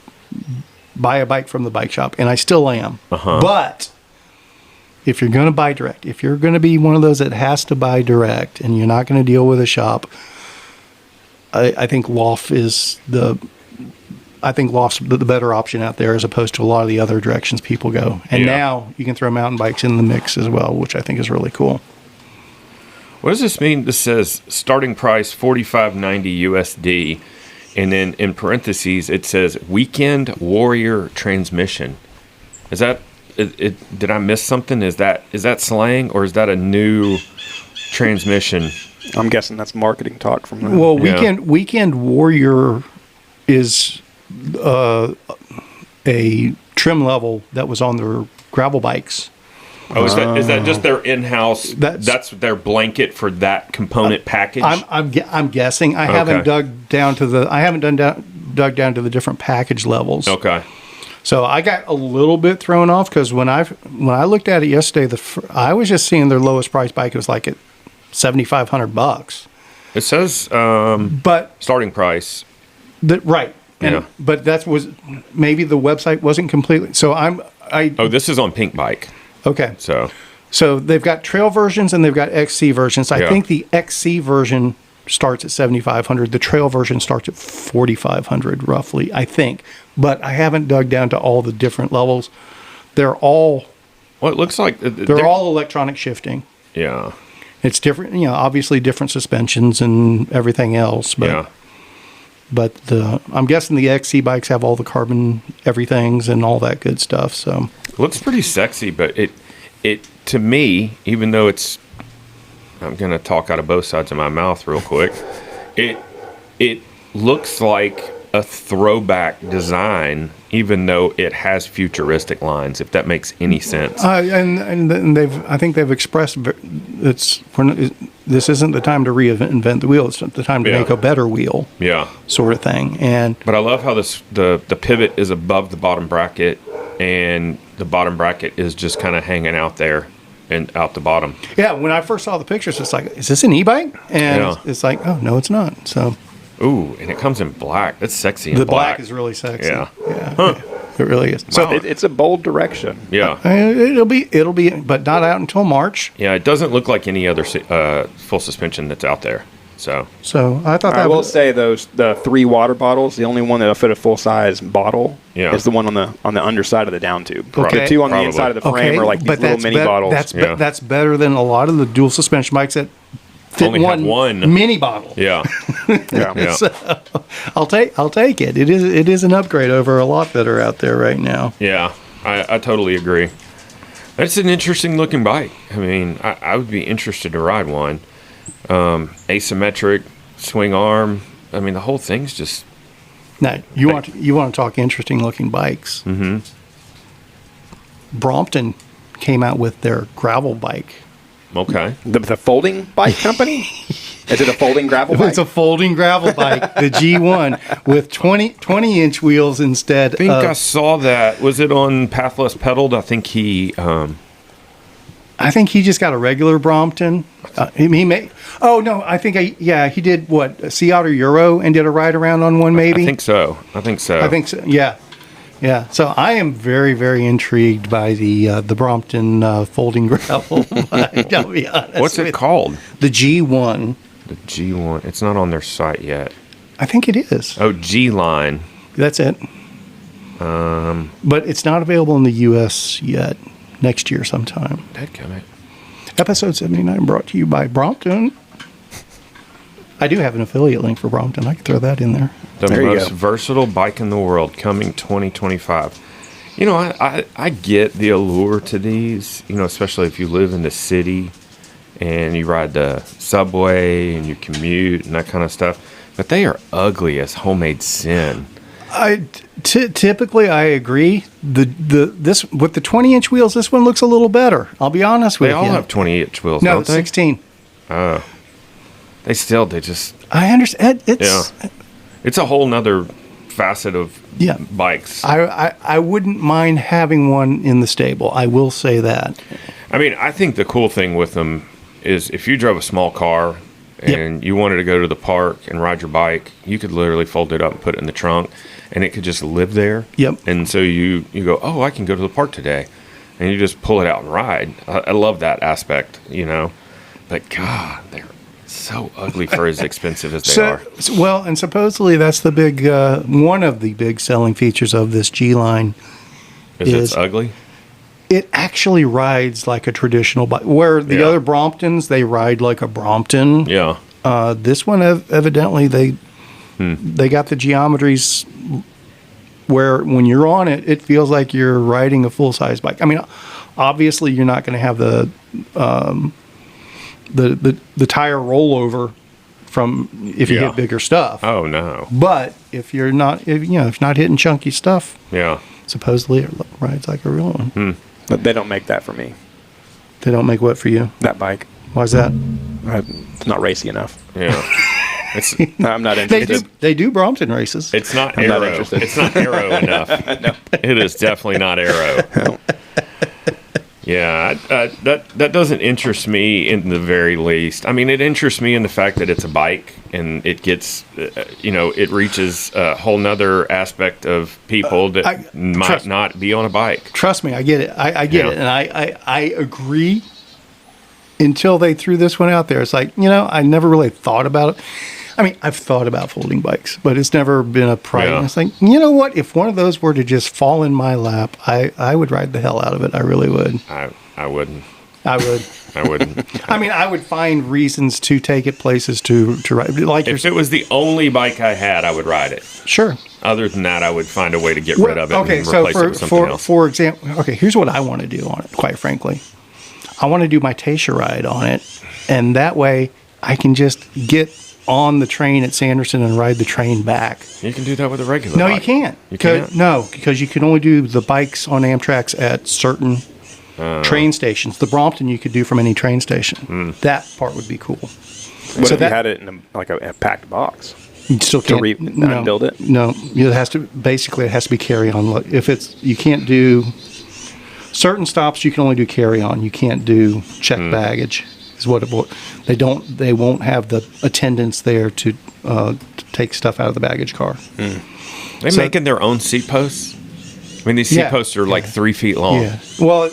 buy a bike from the bike shop, and I still am. But if you're going to buy direct, if you're going to be one of those that has to buy direct, and you're not going to deal with a shop, I think Loft is Loft's the better option out there as opposed to a lot of the other directions people go. And now you can throw mountain bikes in the mix as well, which I think is really cool.
What does this mean? This says starting price $45.90 USD, and then in parentheses it says Weekend Warrior transmission. Is that did I miss something? Is that slang, or is that a new transmission?
I'm guessing that's marketing talk from them.
Well, Weekend Warrior is a trim level that was on their gravel bikes.
Oh, is that just their in-house?
That's
their blanket for that component package.
I'm guessing. I haven't dug down to the different package levels.
Okay.
So I got a little bit thrown off because when I looked at it yesterday, I was just seeing their lowest price bike. It was like at $7,500.
It says
but
starting price.
Right. And, but that was maybe the website wasn't completely. So
this is on Pink Bike.
Okay.
So
they've got trail versions and they've got XC versions. I think the XC version starts at $7,500. The trail version starts at $4,500 roughly, I think. But I haven't dug down to all the different levels. They're all.
Well, it looks like
they're all electronic shifting.
Yeah.
It's different, obviously different suspensions and everything else. But But I'm guessing the XC bikes have all the carbon everythings and all that good stuff. So
it looks pretty sexy, but it to me, even though I'm gonna talk out of both sides of my mouth real quick. It looks like a throwback design, even though it has futuristic lines. If that makes any sense.
And I think they've expressed this isn't the time to reinvent the wheel. It's the time to make a better wheel.
Yeah.
Sort of thing.
But I love how the pivot is above the bottom bracket, and the bottom bracket is just kind of hanging out there and out the bottom.
Yeah. When I first saw the pictures, it's like, is this an e-bike? And it's like, oh no, it's not. So.
Ooh, and it comes in black. That's sexy in black.
The black is really sexy.
Yeah.
Huh. It really is.
So it's a bold direction.
Yeah.
It'll be, but not out until March.
Yeah, it doesn't look like any other full suspension that's out there. So
I thought
I will say the 3 water bottles. The only one that'll fit a full size bottle is the one on the underside of the down tube.
Okay.
The 2 on the inside of the frame are like these little mini bottles.
That's better than a lot of the dual suspension bikes that fit
only have one
mini bottle.
Yeah.
Yeah.
So, I'll take it. It is an upgrade over a lot that are out there right now.
Yeah, I totally agree. It's an interesting looking bike. I mean, I would be interested to ride one. Asymmetric swing arm. I mean, the whole thing's just.
Now you want to talk interesting looking bikes? Mm-hmm. Brompton came out with their gravel bike.
Okay.
The folding bike company? Is it a folding gravel bike?
It's a folding gravel bike, the G1, with 20-inch wheels instead.
I think I saw that. Was it on Pathless Pedaled? I think he
just got a regular Brompton. He may. Oh no, he did what? Sea Otter Euro and did a ride around on one. Maybe.
I think so.
Yeah. Yeah. So I am very, very intrigued by the Brompton folding gravel bike. I'll be honest.
What's it called?
The G1.
The G1. It's not on their site yet.
I think it is.
Oh, G-Line.
That's it. But it's not available in the U.S. yet. Next year sometime.
Dadgummit.
Episode 79 brought to you by Brompton. I do have an affiliate link for Brompton. I can throw that in there.
The most versatile bike in the world, coming 2025. You know, I get the allure to these, you know, especially if you live in the city and you ride the subway and you commute and that kind of stuff. But they are ugly as homemade sin.
Typically, I agree. This with the 20-inch wheels, this one looks a little better. I'll be honest with you.
They all have 20-inch wheels,
no,
don't they?
16.
Oh. They just...
I understand.
It's a whole nother facet of bikes.
I wouldn't mind having one in the stable. I will say that.
I mean, I think the cool thing with them is if you drove a small car and you wanted to go to the park and ride your bike, you could literally fold it up and put it in the trunk, and it could just live there.
Yep.
And so you go, oh, I can go to the park today, and you just pull it out and ride. I love that aspect, you know. But God, they're so ugly for as expensive as they are.
Well, and supposedly that's the big one of the big selling features of this G-Line.
Is it's ugly?
It actually rides like a traditional bike. Where the other Bromptons, they ride like a Brompton.
Yeah.
This one, evidently, they got the geometries where when you're on it, it feels like you're riding a full-size bike. I mean, obviously, you're not going to have the tire rollover from if you hit bigger stuff.
Oh no!
But if you're not, if you're not hitting chunky stuff, supposedly it rides like a real one.
But they don't make that for me.
They don't make what for you?
That bike.
Why is that?
It's not racy enough.
Yeah.
I'm not interested.
They do Brompton races.
It's not aero. It's not aero enough. No. It is definitely not aero. No. Yeah, that doesn't interest me in the very least. I mean, it interests me in the fact that it's a bike and it gets, it reaches a whole nother aspect of people that might not be on a bike.
Trust me, I get it. I get it, and I agree. Until they threw this one out there, it's like I never really thought about it. I mean, I've thought about folding bikes, but it's never been a priority. Yeah. It's like, you know what? If one of those were to just fall in my lap, I would ride the hell out of it. I really would.
I wouldn't.
I would.
I wouldn't.
I mean, I would find reasons to take it places to ride. Like
if it was the only bike I had, I would ride it.
Sure.
Other than that, I would find a way to get rid of it and replace it with something else.
For example, here's what I want to do on it, quite frankly. I want to do my Tasha ride on it, and that way I can just get on the train at Sanderson and ride the train back.
You can do that with a regular
bike.
No,
you can't. You can't? No, because you can only do the bikes on Amtrak's at certain train stations. The Brompton you could do from any train station. That part would be cool.
What if you had it in a packed box?
You still can't
build it?
No, it has to be carry on. If you can't do certain stops, you can only do carry on. You can't do check baggage. Is what they won't have the attendants there to take stuff out of the baggage car.
They're making their own seat posts. I mean, these seat posts are like 3 feet long.
Yeah. Well,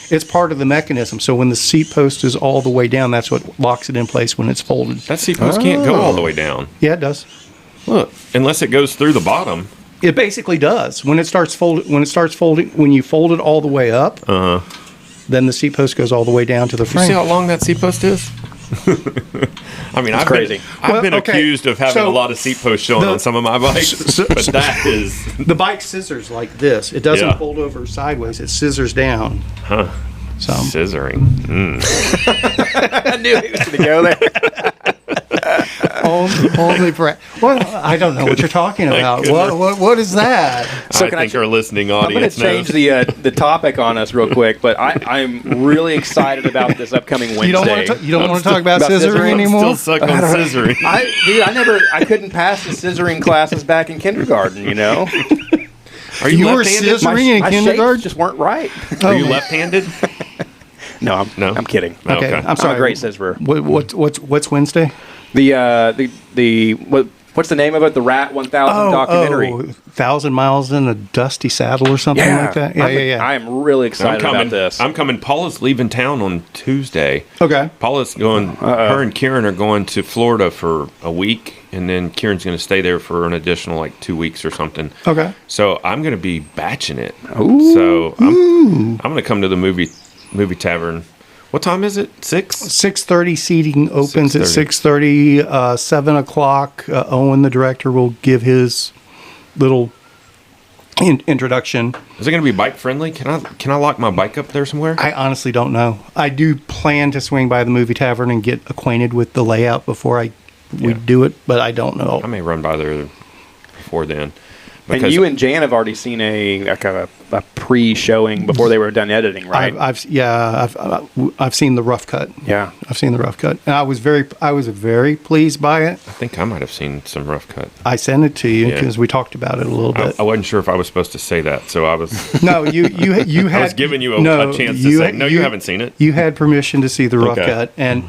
it's part of the mechanism. So when the seat post is all the way down, that's what locks it in place when it's folded.
That seat post can't go all the way down.
Yeah, it does.
Look, unless it goes through the bottom.
It basically does. When it starts folding, when you fold it all the way up. Then the seat post goes all the way down to the frame.
You see how long that seat post is? I mean, I've been accused of having a lot of seat posts showing on some of my bikes, but that is...
The bike scissors like this. It doesn't fold over sideways. It scissors down.
Huh.
So
Scissoring.
I knew he was going to go there.
only for well, I don't know what you're talking about. What is that?
So
I think our listening
I'm going
audience
to change
knows.
the topic on us real quick, but I'm really excited about this upcoming Wednesday.
You don't want to talk about
about
scissoring
scissoring?
anymore?
Still suck on scissoring.
I couldn't pass the scissoring classes back in kindergarten. You know,
Are
You were
left-handed?
scissoring in
my
kindergarten?
shapes just weren't right.
Are you left-handed?
No,
No?
I'm kidding.
Okay,
Okay.
I'm sorry.
I'm a great scissorer.
What's Wednesday?
What's the name of it? The Rat 1000 documentary.
1,000 miles in a dusty saddle or something like that. Yeah.
I am really excited about this.
I'm coming. Paula's leaving town on Tuesday.
Okay.
Paula's going. Her and Kieran are going to Florida for a week, and then Kieran's going to stay there for an additional 2 weeks or something.
Okay.
So I'm going to be batching it.
Ooh.
So I'm going to come to the movie tavern. What time is it? 6?
6:30 seating opens at
6:30.
6:30. 7 o'clock. Owen, the director, will give his little introduction.
Is it going to be bike friendly? Can I lock my bike up there somewhere?
I honestly don't know. I do plan to swing by the movie tavern and get acquainted with the layout before we do it, but I don't know.
I may run by there before then.
And you and Jan have already seen a pre-showing before they were done editing, right?
I've seen the rough cut.
Yeah.
I've seen the rough cut, and I was very pleased by it.
I think I might have seen some rough cut.
I sent it to you
Yeah.
because we talked about it a little bit.
I wasn't sure if I was supposed to say that, so I was.
No, you had.
I was giving you a chance to say no. You haven't seen it.
You had permission to see the rough
Okay.
cut, and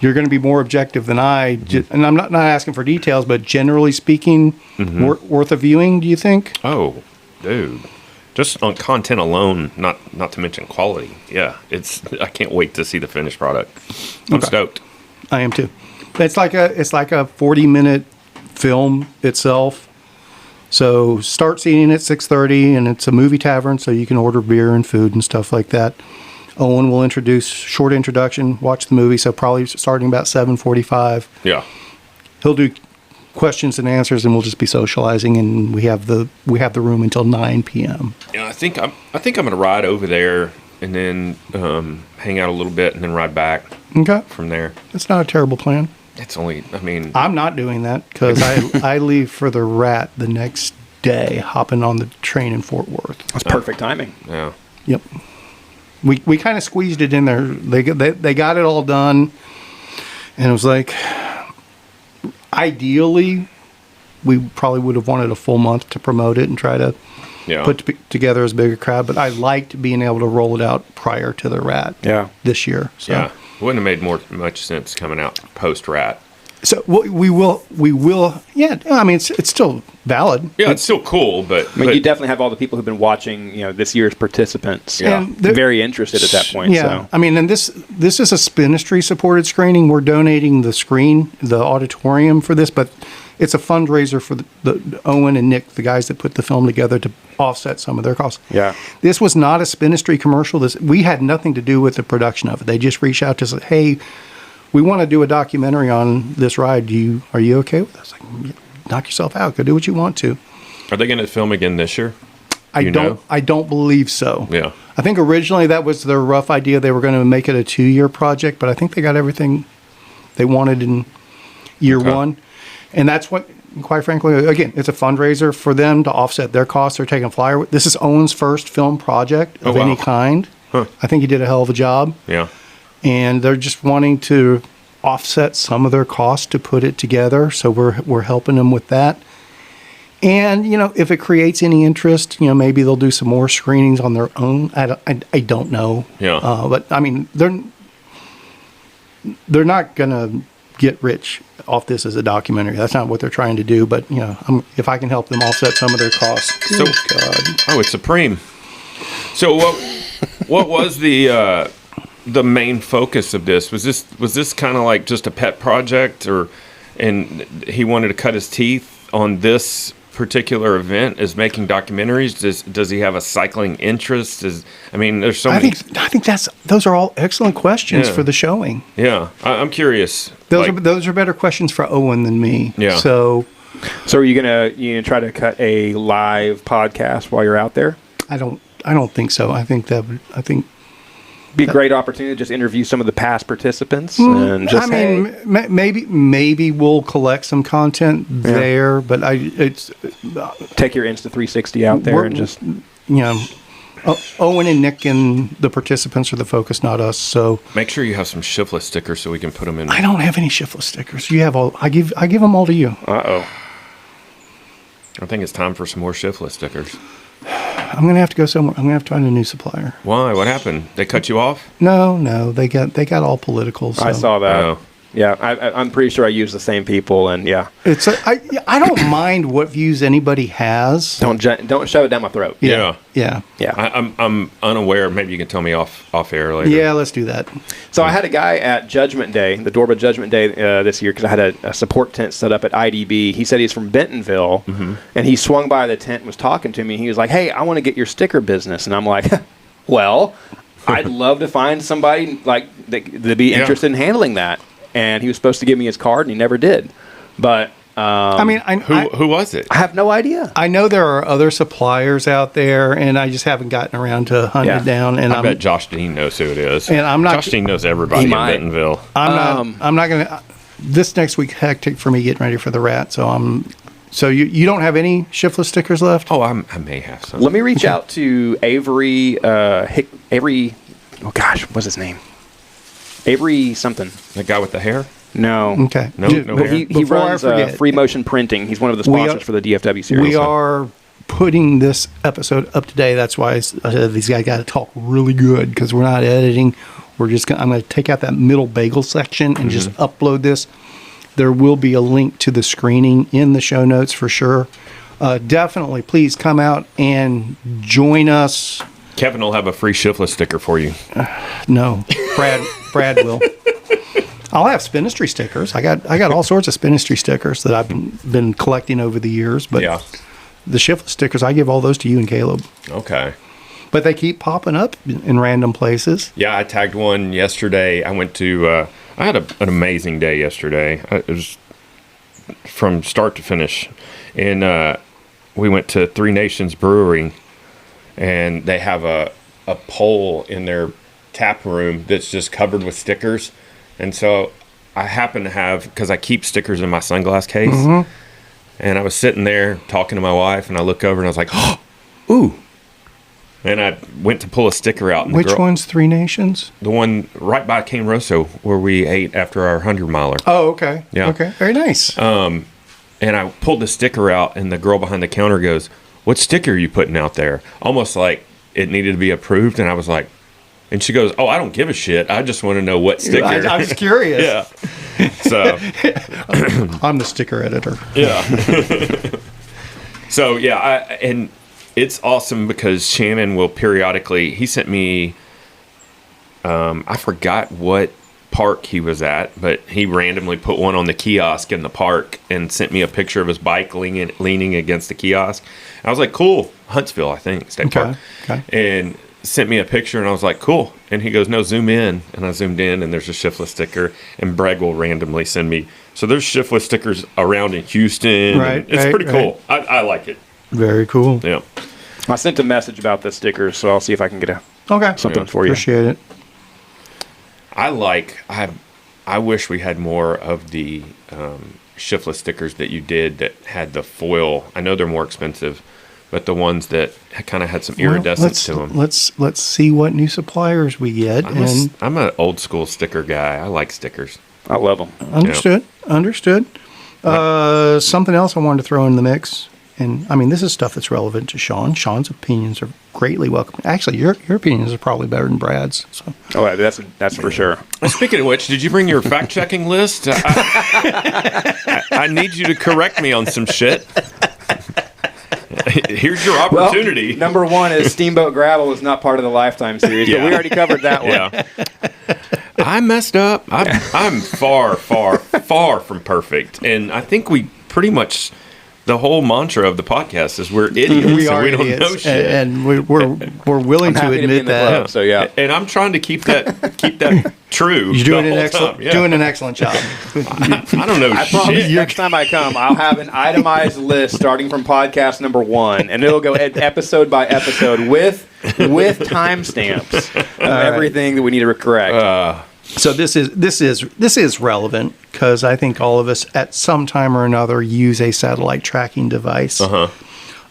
you're going to be more objective than I. And I'm not asking for details, but generally speaking, worth a viewing. Do you think?
Oh, dude, just on content alone, not to mention quality. Yeah, I can't wait to see the finished product. I'm stoked.
I am too. It's like a 40-minute film itself. So start seating at 6:30, and it's a movie tavern, so you can order beer and food and stuff like that. Owen will introduce short introduction, watch the movie, so probably starting about 7:45.
Yeah.
He'll do questions and answers, and we'll just be socializing, and we have the room until 9 p.m.
Yeah, I think I'm gonna ride over there and then hang out a little bit and then ride back
Okay,
from there.
that's not a terrible plan.
It's only,
I'm not doing that because I leave for the Rat the next day, hopping on the train in Fort Worth.
That's perfect timing.
yeah.
Yep. We kind of squeezed it in there. They got it all done, and it was like, ideally, we probably would have wanted a full month to promote it and try to
Yeah.
put together as big a crowd. But I liked being able to roll it out prior to the Rat.
Yeah.
This year. So.
Yeah. It wouldn't have made much sense coming out post Rat.
So we will. Yeah. I mean, it's still valid.
Yeah, it's still cool, but
I mean, you definitely have all the people who've been watching, this year's participants.
Yeah.
And
Very interested at that point.
Yeah,
So.
I mean, and this is a Spinistry supported screening. We're donating the screen, the auditorium for this, but it's a fundraiser for the Owen and Nick, the guys that put the film together, to offset some of their costs.
Yeah.
This was not a Spinistry commercial. We had nothing to do with the production of it. They just reached out to us, hey, we want to do a documentary on this ride. Are you okay with this? Like, knock yourself out. Go do what you want to.
Are they going to film again this year?
I don't believe so.
Yeah.
I think originally that was their rough idea. They were going to make it a 2-year project, but I think they got everything they wanted in year one. And that's what, quite frankly, again, it's a fundraiser for them to offset their costs. They're taking a flyer. This is Owen's first film project of any kind.
Huh.
I think he did a hell of a job.
Yeah.
And they're just wanting to offset some of their costs to put it together. So we're helping them with that. And, if it creates any interest, maybe they'll do some more screenings on their own. I don't know.
Yeah.
But, I mean, they're not going to get rich off this as a documentary. That's not what they're trying to do. But, if I can help them offset some of their costs.
So,
God.
it's Supreme. So what was the main focus of this? Was this kind of like just a pet project, and he wanted to cut his teeth on this particular event as making documentaries? Does he have a cycling interest? There's so many.
I think those are all excellent questions for the showing.
Yeah, I'm curious.
Those are better questions for Owen than me.
Yeah.
So
are you gonna try to cut a live podcast while you're out there?
I don't think so. I think
Be a great opportunity to just interview some of the past participants. And just,
maybe we'll collect some content there, but it's
take your Insta360 out there and just,
Owen and Nick and the participants are the focus, not us. So
make sure you have some ShiftLess stickers so we can put them in.
I don't have any ShiftLess stickers. You have all. I give them all to you.
I
think it's time for some more ShiftLess stickers.
I'm gonna have to go somewhere. I'm gonna have to find a new supplier.
Why? What happened? They cut you off?
No. They got all political. So.
I saw that. Yeah, I'm pretty sure I use the same people, and
it's I don't mind what views anybody has.
Don't shove it down my throat.
Yeah.
I'm unaware. Maybe you can tell me off air later.
Yeah, let's do that.
So I had a guy at Judgment Day, the Dorba Judgment Day this year, because I had a support tent set up at IDB. He said he's from Bentonville, and he swung by the tent and was talking to me. He was like, "Hey, I want to get your sticker business," and I'm like, "Well, I'd love to find somebody like that'd be interested in handling that." And he was supposed to give me his card, and he never did. But
who was it?
I have no idea.
I know there are other suppliers out there, and I just haven't gotten around to hunting it down. And
I bet Josh Dean knows who it is.
And I'm not.
Josh Dean knows everybody in Bentonville.
I'm not going to. This next week hectic for me getting ready for the rat. So So you don't have any ShiftLess stickers left?
Oh, I may have some.
Let me reach out to Avery. Avery. Oh gosh, what's his name? Avery something.
The guy with the hair?
No.
Okay.
No hair.
He runs Free Motion Printing. He's one of the sponsors for the DFW series.
We are putting this episode up today. That's why I said these guys got to talk really good because we're not editing. I'm going to take out that middle bagel section and just upload this. There will be a link to the screening in the show notes for sure. Definitely, please come out and join us.
Kevin will have a free ShiftLess sticker for you.
No, Brad will. I'll have Spinistry stickers. I got all sorts of Spinistry stickers that I've been collecting over the years. But the ShiftLess stickers, I give all those to you and Caleb.
Okay.
But they keep popping up in random places.
Yeah, I tagged one yesterday. I went to. I had an amazing day yesterday. It was from start to finish, and we went to Three Nations Brewery. And they have a pole in their tap room that's just covered with stickers. And so I happen to have, because I keep stickers in my sunglass case, and I was sitting there talking to my wife, and I look over and I was like, oh, ooh. And I went to pull a sticker out. And
Which one's Three Nations?
The one right by Cane Rosso where we ate after our 100-miler.
Oh, okay.
Yeah.
Okay, very nice.
And I pulled the sticker out, and the girl behind the counter goes, what sticker are you putting out there? Almost like it needed to be approved. And I was like, and she goes, oh, I don't give a shit. I just want to know what sticker.
I'm just curious.
Yeah. So
I'm the sticker editor.
Yeah. So, yeah. And it's awesome because Shannon will periodically, he sent me, I forgot what park he was at, but he randomly put one on the kiosk in the park and sent me a picture of his bike leaning against the kiosk. I was like, cool. Huntsville, I think, State Park. Okay. And sent me a picture, and I was like, cool. And he goes, no, zoom in. And I zoomed in, and there's a ShiftLess sticker, and Bragg will randomly send me. So there's ShiftLess stickers around in Houston.
Right.
It's pretty cool. I like it.
Very cool.
Yeah.
I sent a message about the stickers, so I'll see if I can get something for you.
Appreciate it.
I wish we had more of the ShiftLess stickers that you did that had the foil. I know they're more expensive, but the ones that kind of had some iridescence to them.
Let's see what new suppliers we get.
I'm an old school sticker guy. I like stickers.
I love them.
Understood. Something else I wanted to throw in the mix. And, I mean, this is stuff that's relevant to Shawn. Shawn's opinions are greatly welcome. Actually, your opinions are probably better than Brad's. So.
Oh, that's for sure.
Speaking of which, did you bring your fact-checking list? I need you to correct me on some shit. Here's your opportunity.
Well, number one is Steamboat Gravel is not part of the Lifetime series, but we already covered that one.
Yeah. I messed up. I'm far from perfect. And I think we pretty much... The whole mantra of the podcast is we're idiots.
We are
we
idiots,
don't know shit.
And we're willing to admit that.
Club, so yeah,
and I'm trying to keep that true.
You're doing an excellent job.
I don't know.
I promise next time I come, I'll have an itemized list starting from podcast number 1, and it'll go episode by episode with with timestamps of everything that we need to correct.
So this is relevant because I think all of us at some time or another use a satellite tracking device.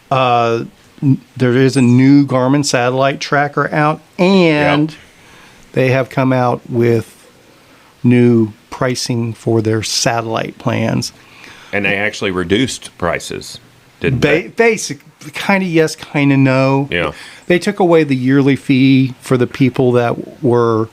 There is a new Garmin satellite tracker out, and they have come out with new pricing for their satellite plans.
And they actually reduced prices, didn't they?
Basic, kind of yes, kind of no.
Yeah.
They took away the yearly fee for the people that were,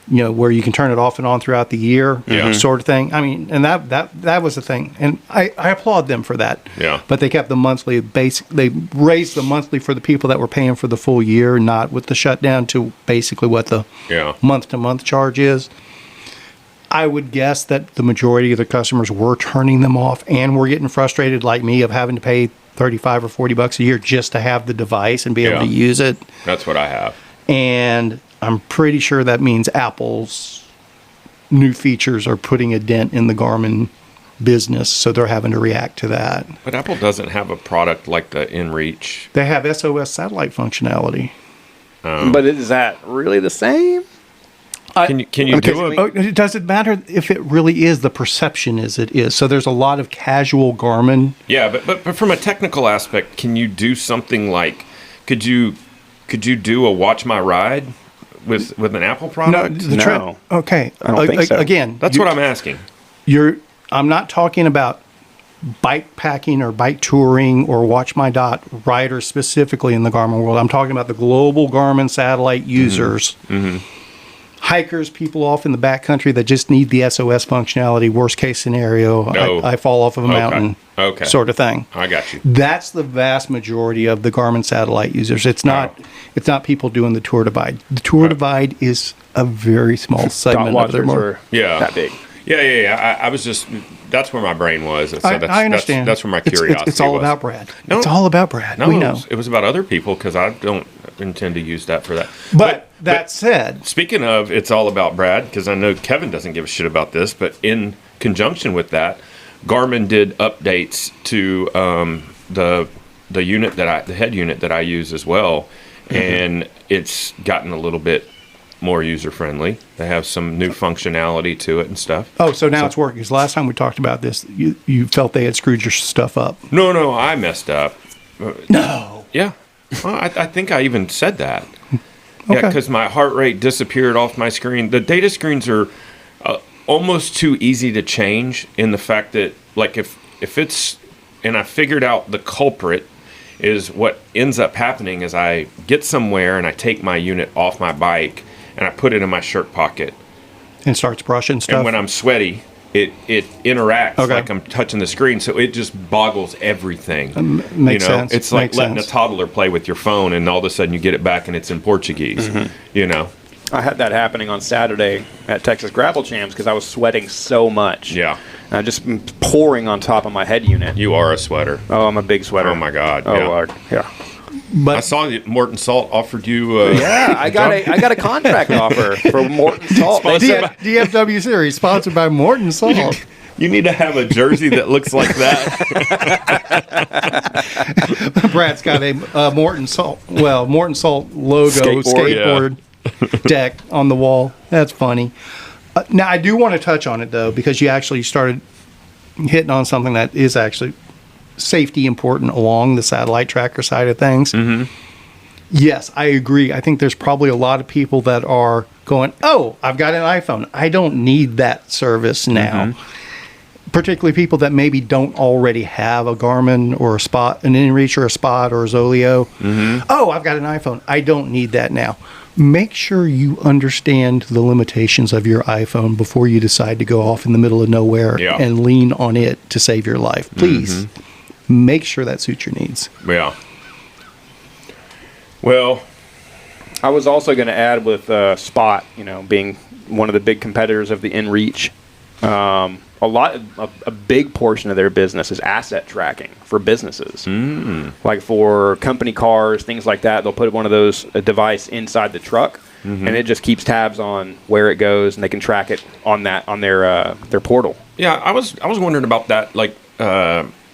where you can turn it off and on throughout the year, sort of thing. I mean, and that was the thing. And I applaud them for that.
Yeah.
But they kept the monthly they raised the monthly for the people that were paying for the full year, not with the shutdown, to basically what the month-to-month charge is. I would guess that the majority of the customers were turning them off and were getting frustrated like me of having to pay $35 or $40 a year just to have the device and be able to use it.
That's what I have.
And I'm pretty sure that means Apple's new features are putting a dent in the Garmin business, so they're having to react to that.
But Apple doesn't have a product like the InReach.
They have SOS satellite functionality.
But is that really the same?
Can you do it?
Does it matter if it really is? The perception is it is. So there's a lot of casual Garmin.
Yeah, but from a technical aspect, can you do something like, could you do a Watch My Ride with an Apple product?
No.
Okay.
I don't think so.
Again,
That's what I'm asking.
I'm not talking about bike packing or bike touring or Watch My Dot riders specifically in the Garmin world. I'm talking about the global Garmin satellite users. Hikers, people off in the backcountry that just need the SOS functionality. Worst case scenario, I fall off of a mountain, sort of thing.
I got you.
That's the vast majority of the Garmin satellite users. It's not people doing the Tour Divide. The Tour Divide is a very small segment of their market.
That big.
Yeah. I was just, that's where my brain was. So
I understand.
That's where my curiosity was.
It's all about Brad. It's all about Brad.
No,
we know.
It was about other people because I don't intend to use that for that.
But that said,
speaking of, it's all about Brad, because I know Kevin doesn't give a shit about this, but in conjunction with that, Garmin did updates to the unit the head unit that I use as well, and it's gotten a little bit more user friendly. They have some new functionality to it and stuff.
Oh, so now it's working. Because last time we talked about this, you felt they had screwed your stuff up.
No, I messed up.
No.
Yeah. Well, I think I even said that.
Okay.
Yeah, because my heart rate disappeared off my screen. The data screens are almost too easy to change in the fact that, like, if it's, and I figured out the culprit is what ends up happening is I get somewhere and I take my unit off my bike and I put it in my shirt pocket.
And starts brushing stuff.
And when I'm sweaty, it interacts like I'm touching the screen, so it just boggles everything.
Makes sense.
It's like letting a toddler play with your phone, and all of a sudden you get it back and it's in Portuguese.
I had that happening on Saturday at Texas Gravel Champs because I was sweating so much.
Yeah.
Just pouring on top of my head unit.
You are a sweater.
Oh, I'm a big sweater.
Oh my God.
Oh Lord. Yeah.
But
I saw that Morton Salt offered you.
I got a contract offer for Morton Salt.
DFW Series, sponsored by Morton Salt.
You need to have a jersey that looks like that.
Brad's got a Morton Salt logo skateboard deck on the wall. That's funny. Now, I do want to touch on it, though, because you actually started hitting on something that is actually safety important along the satellite tracker side of things. Yes, I agree. I think there's probably a lot of people that are going, oh, I've got an iPhone. I don't need that service now. Particularly people that maybe don't already have a Garmin or a Spot, an InReach or a Spot or a Zoleo. Oh, I've got an iPhone. I don't need that now. Make sure you understand the limitations of your iPhone before you decide to go off in the middle of nowhere and lean on it to save your life. Please make sure that suits your needs.
Yeah. Well,
I was also going to add with Spot, being one of the big competitors of the InReach. A big portion of their business is asset tracking for businesses. Like for company cars, things like that. They'll put one of those device inside the truck, and it just keeps tabs on where it goes, and they can track it on their portal.
Yeah, I was wondering about that. Like,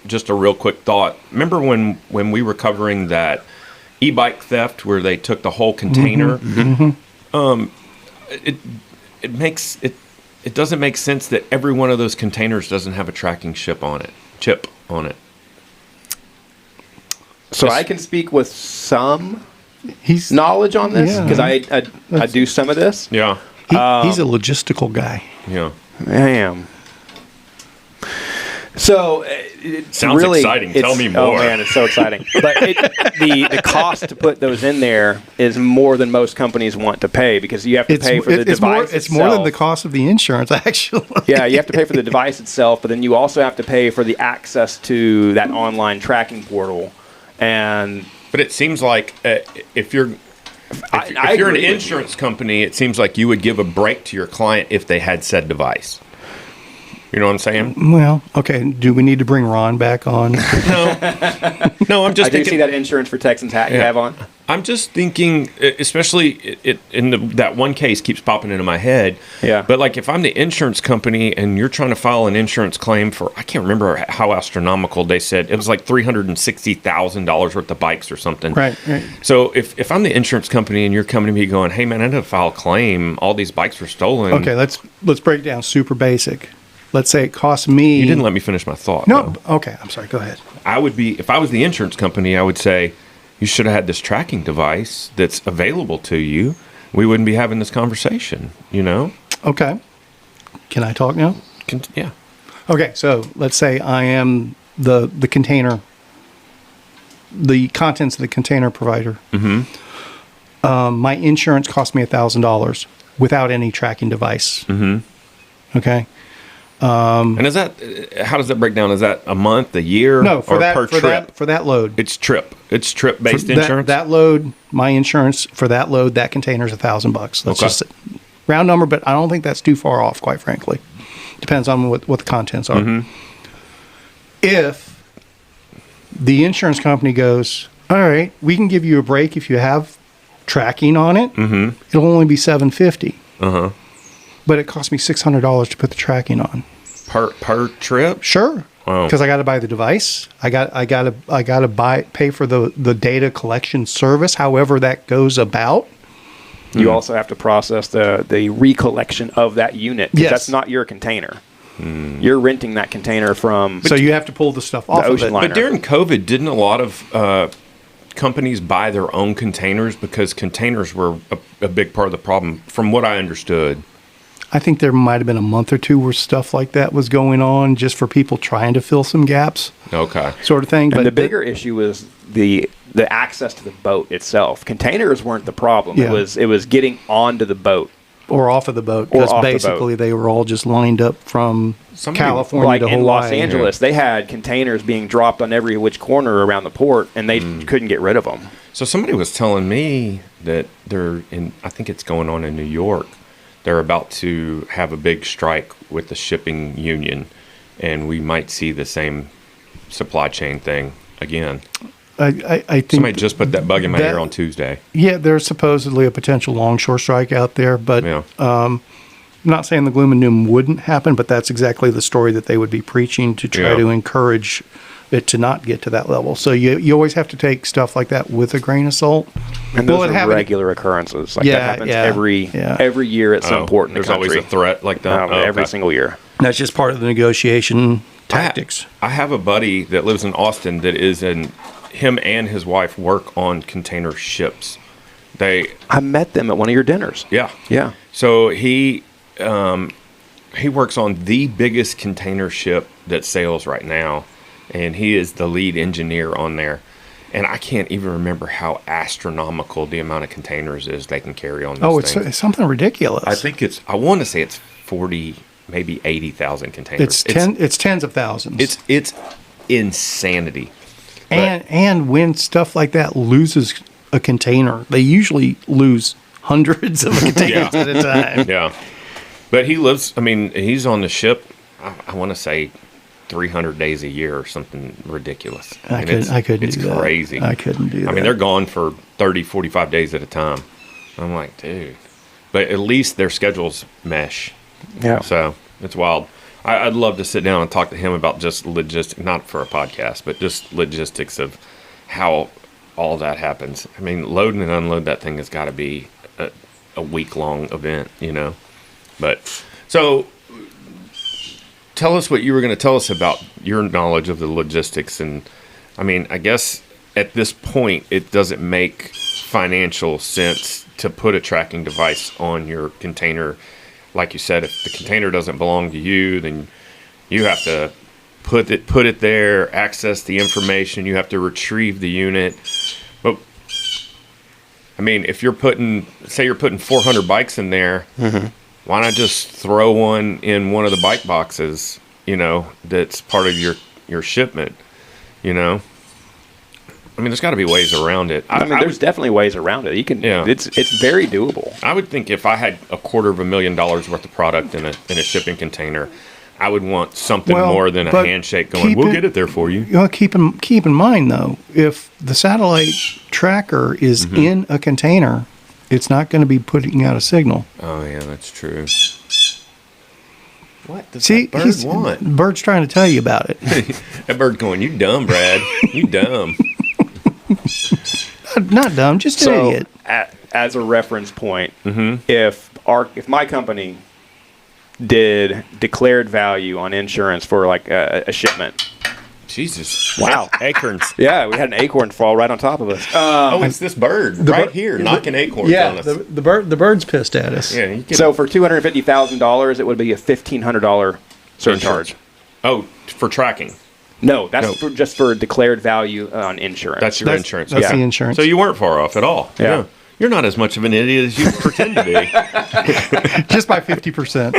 just a real quick thought. Remember when we were covering that e-bike theft where they took the whole container. It doesn't make sense that every one of those containers doesn't have a tracking chip on it.
So I can speak with some knowledge on this because I do some of this.
Yeah.
He's a logistical guy.
Yeah.
I am. So it
sounds
really
exciting. Tell me more.
Oh man, it's so exciting. But the cost to put those in there is more than most companies want to pay because you have to pay for the device.
It's more than the cost of the insurance, actually.
Yeah, you have to pay for the device itself, but then you also have to pay for the access to that online tracking portal.
But it seems like if you're an insurance company, it seems like you would give a break to your client if they had said device. You know what I'm saying?
Well, okay. Do we need to bring Ron back on?
No, I'm just thinking.
Do you see that insurance for Texans hat you have on?
I'm just thinking, especially that one case keeps popping into my head.
Yeah.
But like if I'm the insurance company and you're trying to file an insurance claim for, I can't remember how astronomical they said, it was like $360,000 worth of bikes or something.
Right.
So if I'm the insurance company and you're coming to me going, hey man, I need to file a claim, all these bikes were stolen.
Okay, let's break it down super basic. Let's say it costs me.
You didn't let me finish my thought.
No. Okay. I'm sorry. Go ahead.
If I was the insurance company, I would say you should have had this tracking device that's available to you. We wouldn't be having this conversation, you know?
Okay. Can I talk now?
Yeah.
Okay. So let's say I am the container, the contents of the container provider. Mm-hmm. My insurance cost me $1,000 without any tracking device. Mm-hmm. Okay.
And is that how does that break down? Is that a month, a year,
no, for
or
that,
per
for
trip?
For that load,
It's trip-based insurance.
That load, my insurance for that load, that container is $1,000. Let's just round number, but I don't think that's too far off, quite frankly. Depends on what the contents are. Mm-hmm. If the insurance company goes, all right, we can give you a break if you have tracking on it. Mm-hmm. It'll only be $750. Uh-huh. But it cost me $600 to put the tracking on.
Per trip?
Sure. Because I got to buy the device. I got to pay for the data collection service, however that goes about.
You also have to process the recollection of that unit.
Yes.
That's not your container. You're renting that container from.
So you have to pull the stuff off of it.
But during COVID, didn't a lot of companies buy their own containers because containers were a big part of the problem, from what I understood?
I think there might have been a month or two where stuff like that was going on just for people trying to fill some gaps.
Okay.
Sort of thing.
And the bigger issue was the access to the boat itself. Containers weren't the problem.
Yeah.
It was getting onto the boat.
Or off of the boat. Because basically they were all just lined up from California to Hawaii.
In Los Angeles, they had containers being dropped on every which corner around the port, and they couldn't get rid of them.
So somebody was telling me that I think it's going on in New York, they're about to have a big strike with the shipping union, and we might see the same supply chain thing again.
I think
somebody just put that bug in my ear on Tuesday.
Yeah, there's supposedly a potential longshore strike out there, but I'm not saying the gloom and doom wouldn't happen, but that's exactly the story that they would be preaching to try to encourage it to not get to that level. So you always have to take stuff like that with a grain of salt.
And those are regular occurrences. That happens every year at some port in the country.
There's always a threat like that?
Every single year.
That's just part of the negotiation tactics.
I have a buddy that lives in Austin that him and his wife work on container ships.
I met them at one of your dinners.
Yeah.
Yeah.
So he works on the biggest container ship that sails right now, and he is the lead engineer on there. And I can't even remember how astronomical the amount of containers is they can carry on this thing.
It's something ridiculous.
I want to say it's 40, maybe 80,000 containers.
It's tens of thousands.
It's insanity.
And when stuff like that loses a container, they usually lose hundreds of containers at a time.
Yeah. But he's on the ship, I want to say 300 days a year or something ridiculous.
I couldn't
It's
do that.
crazy.
I couldn't do that.
I mean, they're gone for 30, 45 days at a time. I'm like, dude. But at least their schedules mesh.
Yeah.
So it's wild. I'd love to sit down and talk to him about just logistics, not for a podcast, but just logistics of how all that happens. I mean, load and unload that thing has got to be a week-long event, you know. But so tell us what you were going to tell us about your knowledge of the logistics. And I mean, I guess at this point, it doesn't make financial sense to put a tracking device on your container. Like you said, if the container doesn't belong to you, then you have to put it there, access the information. You have to retrieve the unit. But I mean, if you're putting 400 bikes in there, why not just throw one in one of the bike boxes? You know, that's part of your shipment. You know, I mean, there's got to be ways around it.
I mean, there's definitely ways around it. You can. Yeah. It's very doable.
I would think if I had $250,000 worth of product in a shipping container, I would want something more than a handshake going, we'll get it there for you.
You know, keep in mind, though, if the satellite tracker is in a container, it's not going to be putting out a signal.
Oh, yeah, that's true. What does
that
bird want?
The bird's trying to tell you about it.
That bird going, you dumb, Brad. You dumb.
Not dumb, just an idiot.
As a reference point, if my company did declared value on insurance for like a shipment.
Jesus.
Wow.
Acorns.
Yeah, we had an acorn fall right on top of us.
It's this bird here knocking acorns on us.
The bird's pissed at us.
Yeah.
So for $250,000, it would be a $1,500 surcharge.
Oh, for tracking.
No, that's just for declared value on insurance.
That's your insurance.
That's the insurance.
So you weren't far off at all.
Yeah.
You're not as much of an idiot as you pretend to be.
Just by 50%.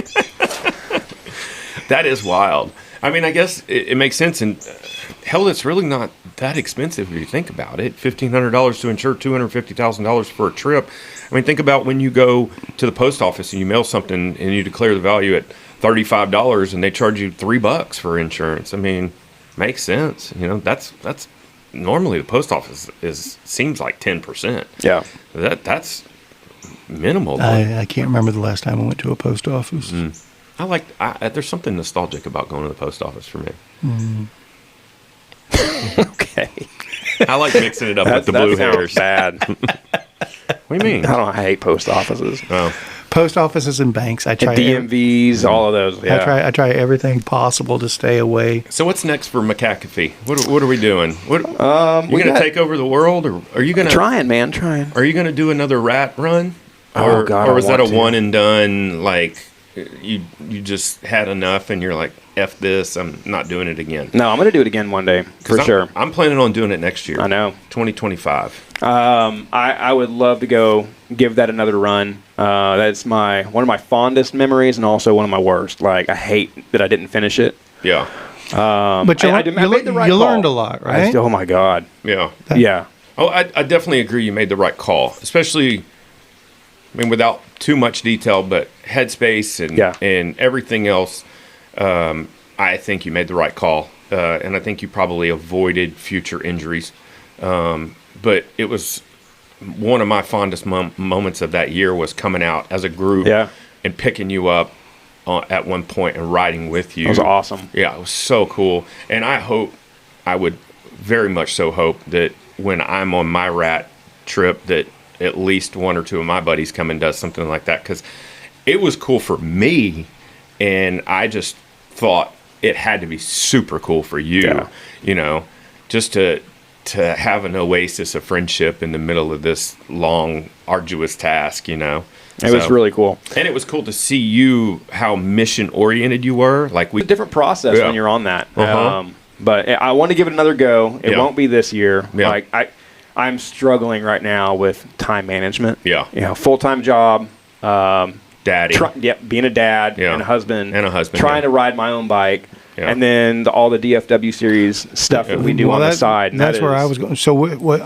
That is wild. I mean, I guess it makes sense. And hell, it's really not that expensive if you think about it. $1,500 to insure $250,000 for a trip. I mean, think about when you go to the post office and you mail something and you declare the value at $35 and they charge you $3 for insurance. I mean, makes sense. You know, that's normally the post office seems like 10%.
Yeah.
That's minimal.
I can't remember the last time I went to a post office.
There's something nostalgic about going to the post office for me.
Okay.
I like mixing it up with the blue hairs.
Bad.
What do you mean?
I hate post offices.
Oh.
Post offices and banks. I try
DMVs, all of those. Yeah.
I try everything possible to stay away.
So what's next for McAfee? What are we doing? You going to take over the world, or are you going to
trying?
Are you going to do another rat run?
Oh God!
Or was that a one and done? Like you just had enough, and you're like, F this, I'm not doing it again.
No, I'm going to do it again one day for sure.
I'm planning on doing it next year.
I know.
2025.
I would love to go give that another run. That's one of my fondest memories and also one of my worst. Like, I hate that I didn't finish it.
Yeah.
But you learned a lot, right?
Oh my God.
Yeah.
Yeah.
Oh, I definitely agree you made the right call. Especially, I mean, without too much detail, but headspace and everything else, I think you made the right call. And I think you probably avoided future injuries. But it was one of my fondest moments of that year was coming out as a group and picking you up at one point and riding with you.
It was awesome.
Yeah, it was so cool. And I would very much so hope that when I'm on my rat trip that at least one or two of my buddies come and does something like that, because it was cool for me, and I just thought it had to be super cool for you, you know, just to have an oasis of friendship in the middle of this long, arduous task, you know.
It was really cool.
And it was cool to see you, how mission-oriented you were. Like
it's a different process when you're on that. But I want to give it another go. It won't be this year.
Yeah.
Like I'm struggling right now with time management.
Yeah.
You know, full-time job.
Daddy.
Being a dad and a husband. Trying to ride my own bike.
Yeah.
And then all the DFW series stuff that we do on the side.
And that's where I was going. So where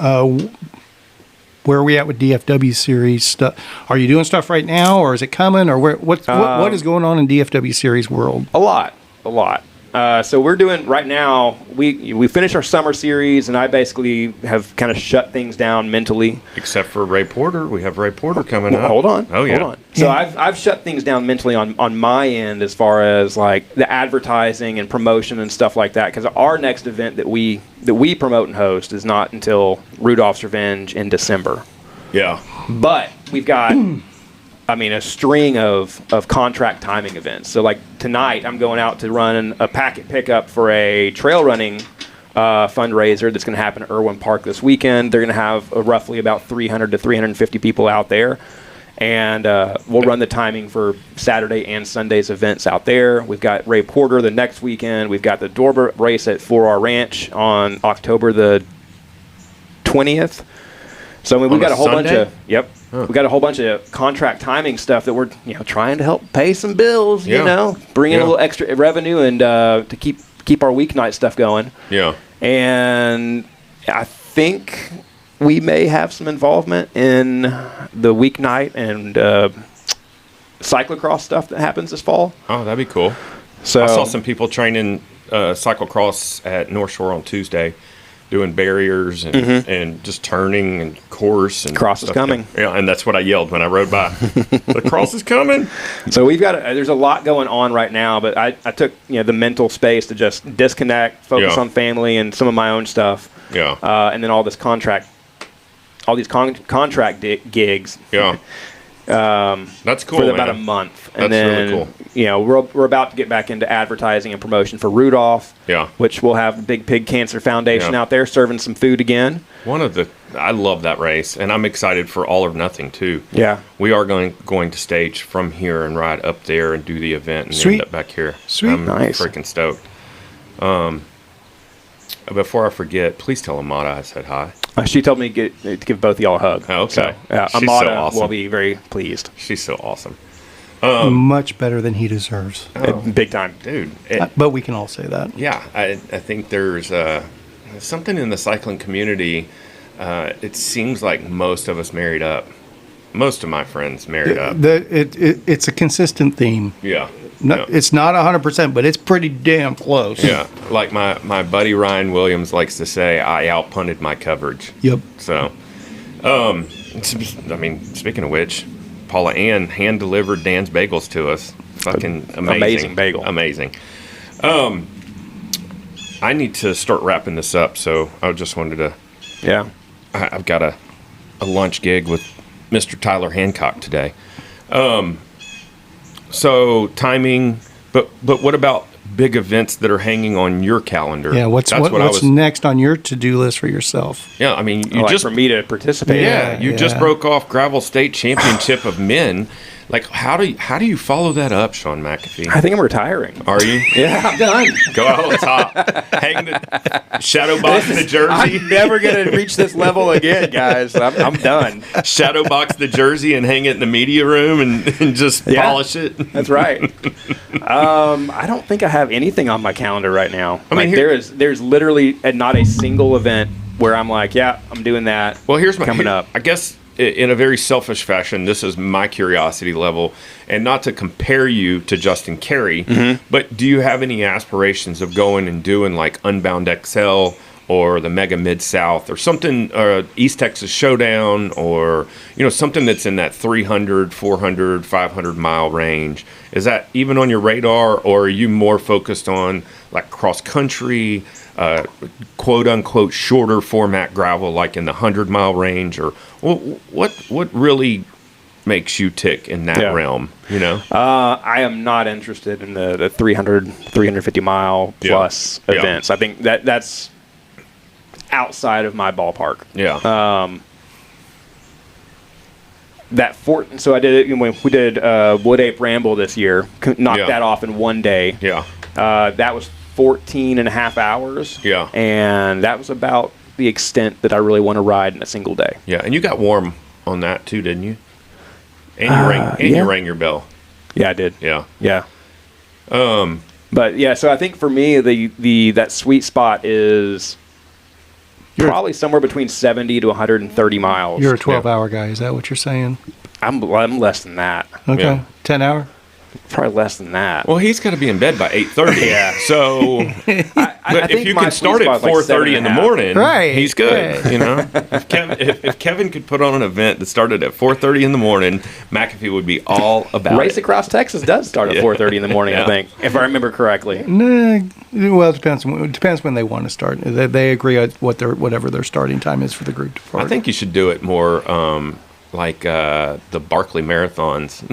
are we at with DFW series stuff? Are you doing stuff right now, or is it coming, or what is going on in DFW series world?
A lot. So we're doing right now. We finished our summer series, and I basically have kind of shut things down mentally.
Except for Ray Porter, we have Ray Porter coming up.
Hold on.
Oh yeah.
Hold on. So I've shut things down mentally on my end as far as like the advertising and promotion and stuff like that. Because our next event that we promote and host is not until Rudolph's Revenge in December.
Yeah.
But we've got. A string of contract timing events. So, like tonight, I'm going out to run a packet pickup for a trail running fundraiser that's going to happen at Irwin Park this weekend. They're going to have roughly about 300 to 350 people out there. And we'll run the timing for Saturday and Sunday's events out there. We've got Ray Porter the next weekend. We've got the Dorber race at 4R Ranch on October the 20th. So we've got a whole bunch of we got a whole bunch of contract timing stuff that we're trying to help pay some bills, bring in a little extra revenue and to keep our weeknight stuff going.
Yeah.
And I think we may have some involvement in the weeknight and cyclocross stuff that happens this fall.
Oh, that'd be cool.
So
I saw some people training cyclocross at North Shore on Tuesday, doing barriers and just turning and course and
cross is coming.
Yeah, and that's what I yelled when I rode by. The cross is coming.
So we've got there's a lot going on right now, but I took the mental space to just disconnect, focus on family and some of my own stuff.
Yeah.
And then all these contract gigs.
Yeah. That's cool.
For about a month, and
that's
then
really cool.
We're about to get back into advertising and promotion for Rudolph.
Yeah,
which we'll have the Big Pig Cancer Foundation out there serving some food again.
I love that race, and I'm excited for All or Nothing too.
Yeah,
we are going to stage from here and ride up there and do the event and end up back here.
Sweet,
I'm
nice,
freaking stoked. Before I forget, please tell Amada I said hi.
She told me to give both of y'all a hug.
Oh, okay.
So,
She's
Amada
so awesome.
will be very pleased.
She's so awesome.
Much better than he deserves.
Big time.
Dude.
But we can all say that.
Yeah, I think there's something in the cycling community. It seems like most of us married up. Most of my friends married up.
It's a consistent theme.
Yeah.
It's not 100%, but it's pretty damn close.
Yeah, like my buddy Ryan Williams likes to say, I outpunted my coverage.
Yep.
So, speaking of which, Paula Ann hand-delivered Dan's bagels to us. Fucking amazing.
Amazing bagel.
Amazing. I need to start wrapping this up, so I just wanted to...
Yeah.
I've got a lunch gig with Mr. Tyler Hancock today. So timing, but what about big events that are hanging on your calendar?
Yeah, what's next on your to-do list for yourself?
Yeah, I mean,
for me to participate.
Yeah, you just broke off Gravel State Championship of Men. Like, how do you follow that up, Shawn McAfee?
I think I'm retiring.
Are you?
Yeah, I'm done.
Go out on top. Hang the shadow box the jersey.
I'm never going to reach this level again, guys. I'm done.
Shadow box the jersey and hang it in the media room and just polish it.
That's right. I don't think I have anything on my calendar right now.
I mean,
there's literally not a single event where I'm like, yeah, I'm doing that.
Well, here's
coming up.
I guess in a very selfish fashion, this is my curiosity level, and not to compare you to Justin Cary, but do you have any aspirations of going and doing like Unbound XL or the Mega Mid-South or something, East Texas Showdown, or something that's in that 300, 400, 500 mile range? Is that even on your radar, or are you more focused on like cross country, quote unquote shorter format gravel, like in the 100-mile range? Or what really makes you tick in that realm?
I am not interested in the 300, 350 mile plus events. I think that's outside of my ballpark. So I did it when we did Wood Ape Ramble this year. Knocked that off in one day. That was 14 and a half hours. And that was about the extent that I really want to ride in a single day.
And you got warm on that too, didn't you? And you rang your bell.
Yeah, I did.
Yeah.
But yeah, so I think for me that sweet spot is probably somewhere between 70 to 130 miles.
You're a 12-hour guy. Is that what you're saying?
I'm less than that.
Okay. 10 hour?
Probably less than that.
Well, he's got to be in bed by 8:30.
Yeah.
So,
I
if you can start at 4:30 in the morning,
Right,
he's good.
right.
You know, if Kevin could put on an event that started at 4:30 in the morning, McAfee would be all about
Race
it.
Across Texas does start at 4:30 in the morning,
Yeah.
I think, if I remember correctly.
Nah, well, it depends. It depends when they want to start. They agree on whatever their starting time is for the group to start.
I think you should do it more like the Barkley marathons.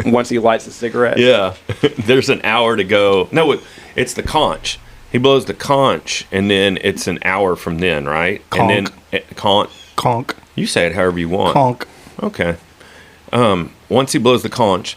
Once he lights a cigarette.
Yeah, there's an hour to go. No, it's the conch. He blows the conch, and then it's an hour from then, right?
Conch.
And then
Conch.
You say it however you want.
Conch.
Okay. Once he blows the conch,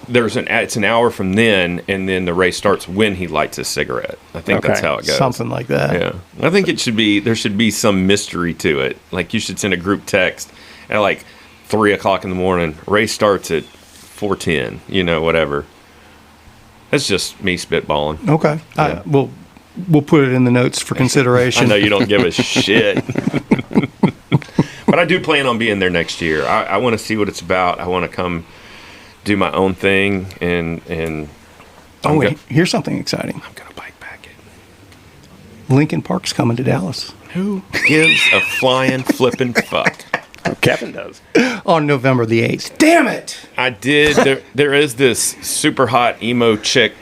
it's an hour from then, and then the race starts when he lights his cigarette. I think that's
Okay.
how it goes.
Something like that.
Yeah, I think there should be some mystery to it. Like you should send a group text at like 3:00 in the morning. Race starts at 4:10. You know, whatever. That's just me spitballing.
Okay.
Yeah.
We'll put it in the notes for consideration.
I know you don't give a shit. But I do plan on being there next year. I want to see what it's about. I want to come do my own thing, and
Oh, wait. Here's something exciting.
I'm gonna bike pack it.
Lincoln Park's coming to Dallas
Who gives a flying flipping fuck?
Kevin does.
on November the 8th. Damn it!
I did. There is this super hot emo chick,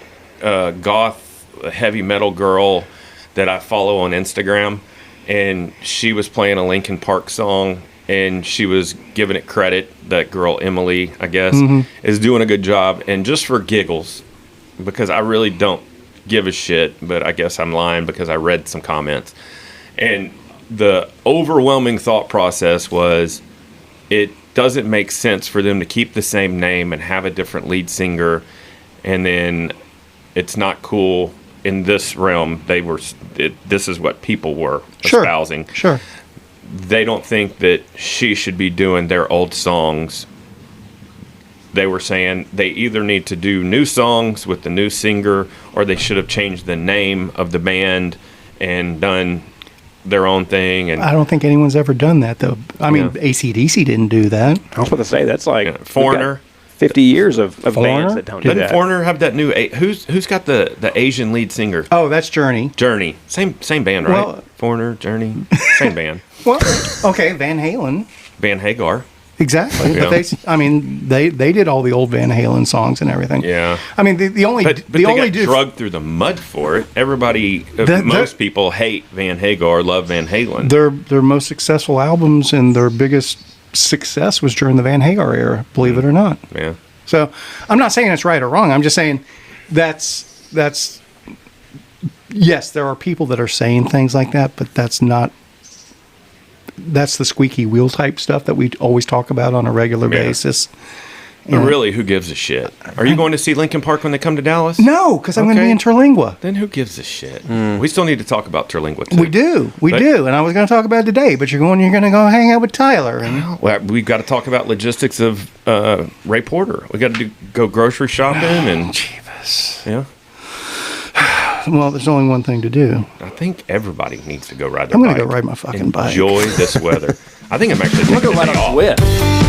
goth heavy metal girl that I follow on Instagram, and she was playing a Linkin Park song, and she was giving it credit. That girl Emily, I guess, is doing a good job. And just for giggles, because I really don't give a shit, but I guess I'm lying because I read some comments, and the overwhelming thought process was it doesn't make sense for them to keep the same name and have a different lead singer, and then it's not cool in this realm. This is what people were espousing.
Sure.
They don't think that she should be doing their old songs. They were saying they either need to do new songs with the new singer, or they should have changed the name of the band and done their own thing. And
I don't think anyone's ever done that, though. I mean,
Yeah.
AC/DC didn't do that.
I was about to say, that's like
Yeah, Foreigner.
50 years of
Foreigner?
bands that don't do
Doesn't
that.
Foreigner have that new? Who's got the Asian lead singer?
Oh, that's Journey.
Journey. Same band, right?
Well-
Foreigner, Journey, same band.
Well, okay, Van Halen.
Van Hagar.
Exactly.
Yeah.
But they did all the old Van Halen songs and everything.
Yeah.
I mean, the only
But
the
they
only
got drugged through the mud for it. Everybody, most people hate Van Hagar, love Van Halen.
their most successful albums and their biggest success was during the Van Hagar era, believe it or not.
Yeah.
So I'm not saying it's right or wrong. I'm just saying that's yes, there are people that are saying things like that, but that's the squeaky wheel type stuff that we always talk about on a regular basis.
But really, who gives a shit? Are you going to see Linkin Park when they come to Dallas?
No, because I'm going to be
Okay.
in Terlingua.
Then who gives a shit? We still need to talk about Terlingua, too.
We do,
But-
and I was going to talk about it today, but you're going to go hang out with Tyler. And
Well, we've got to talk about logistics of Ray Porter. We got to go grocery shopping and
Jeebus.
yeah.
Well, there's only one thing to do.
I think everybody needs to go ride their
I'm
bike.
going to go ride my fucking bike.
Enjoy this weather. I think I'm actually
I'm going to go
taking
right
the day
on
off.
Swift.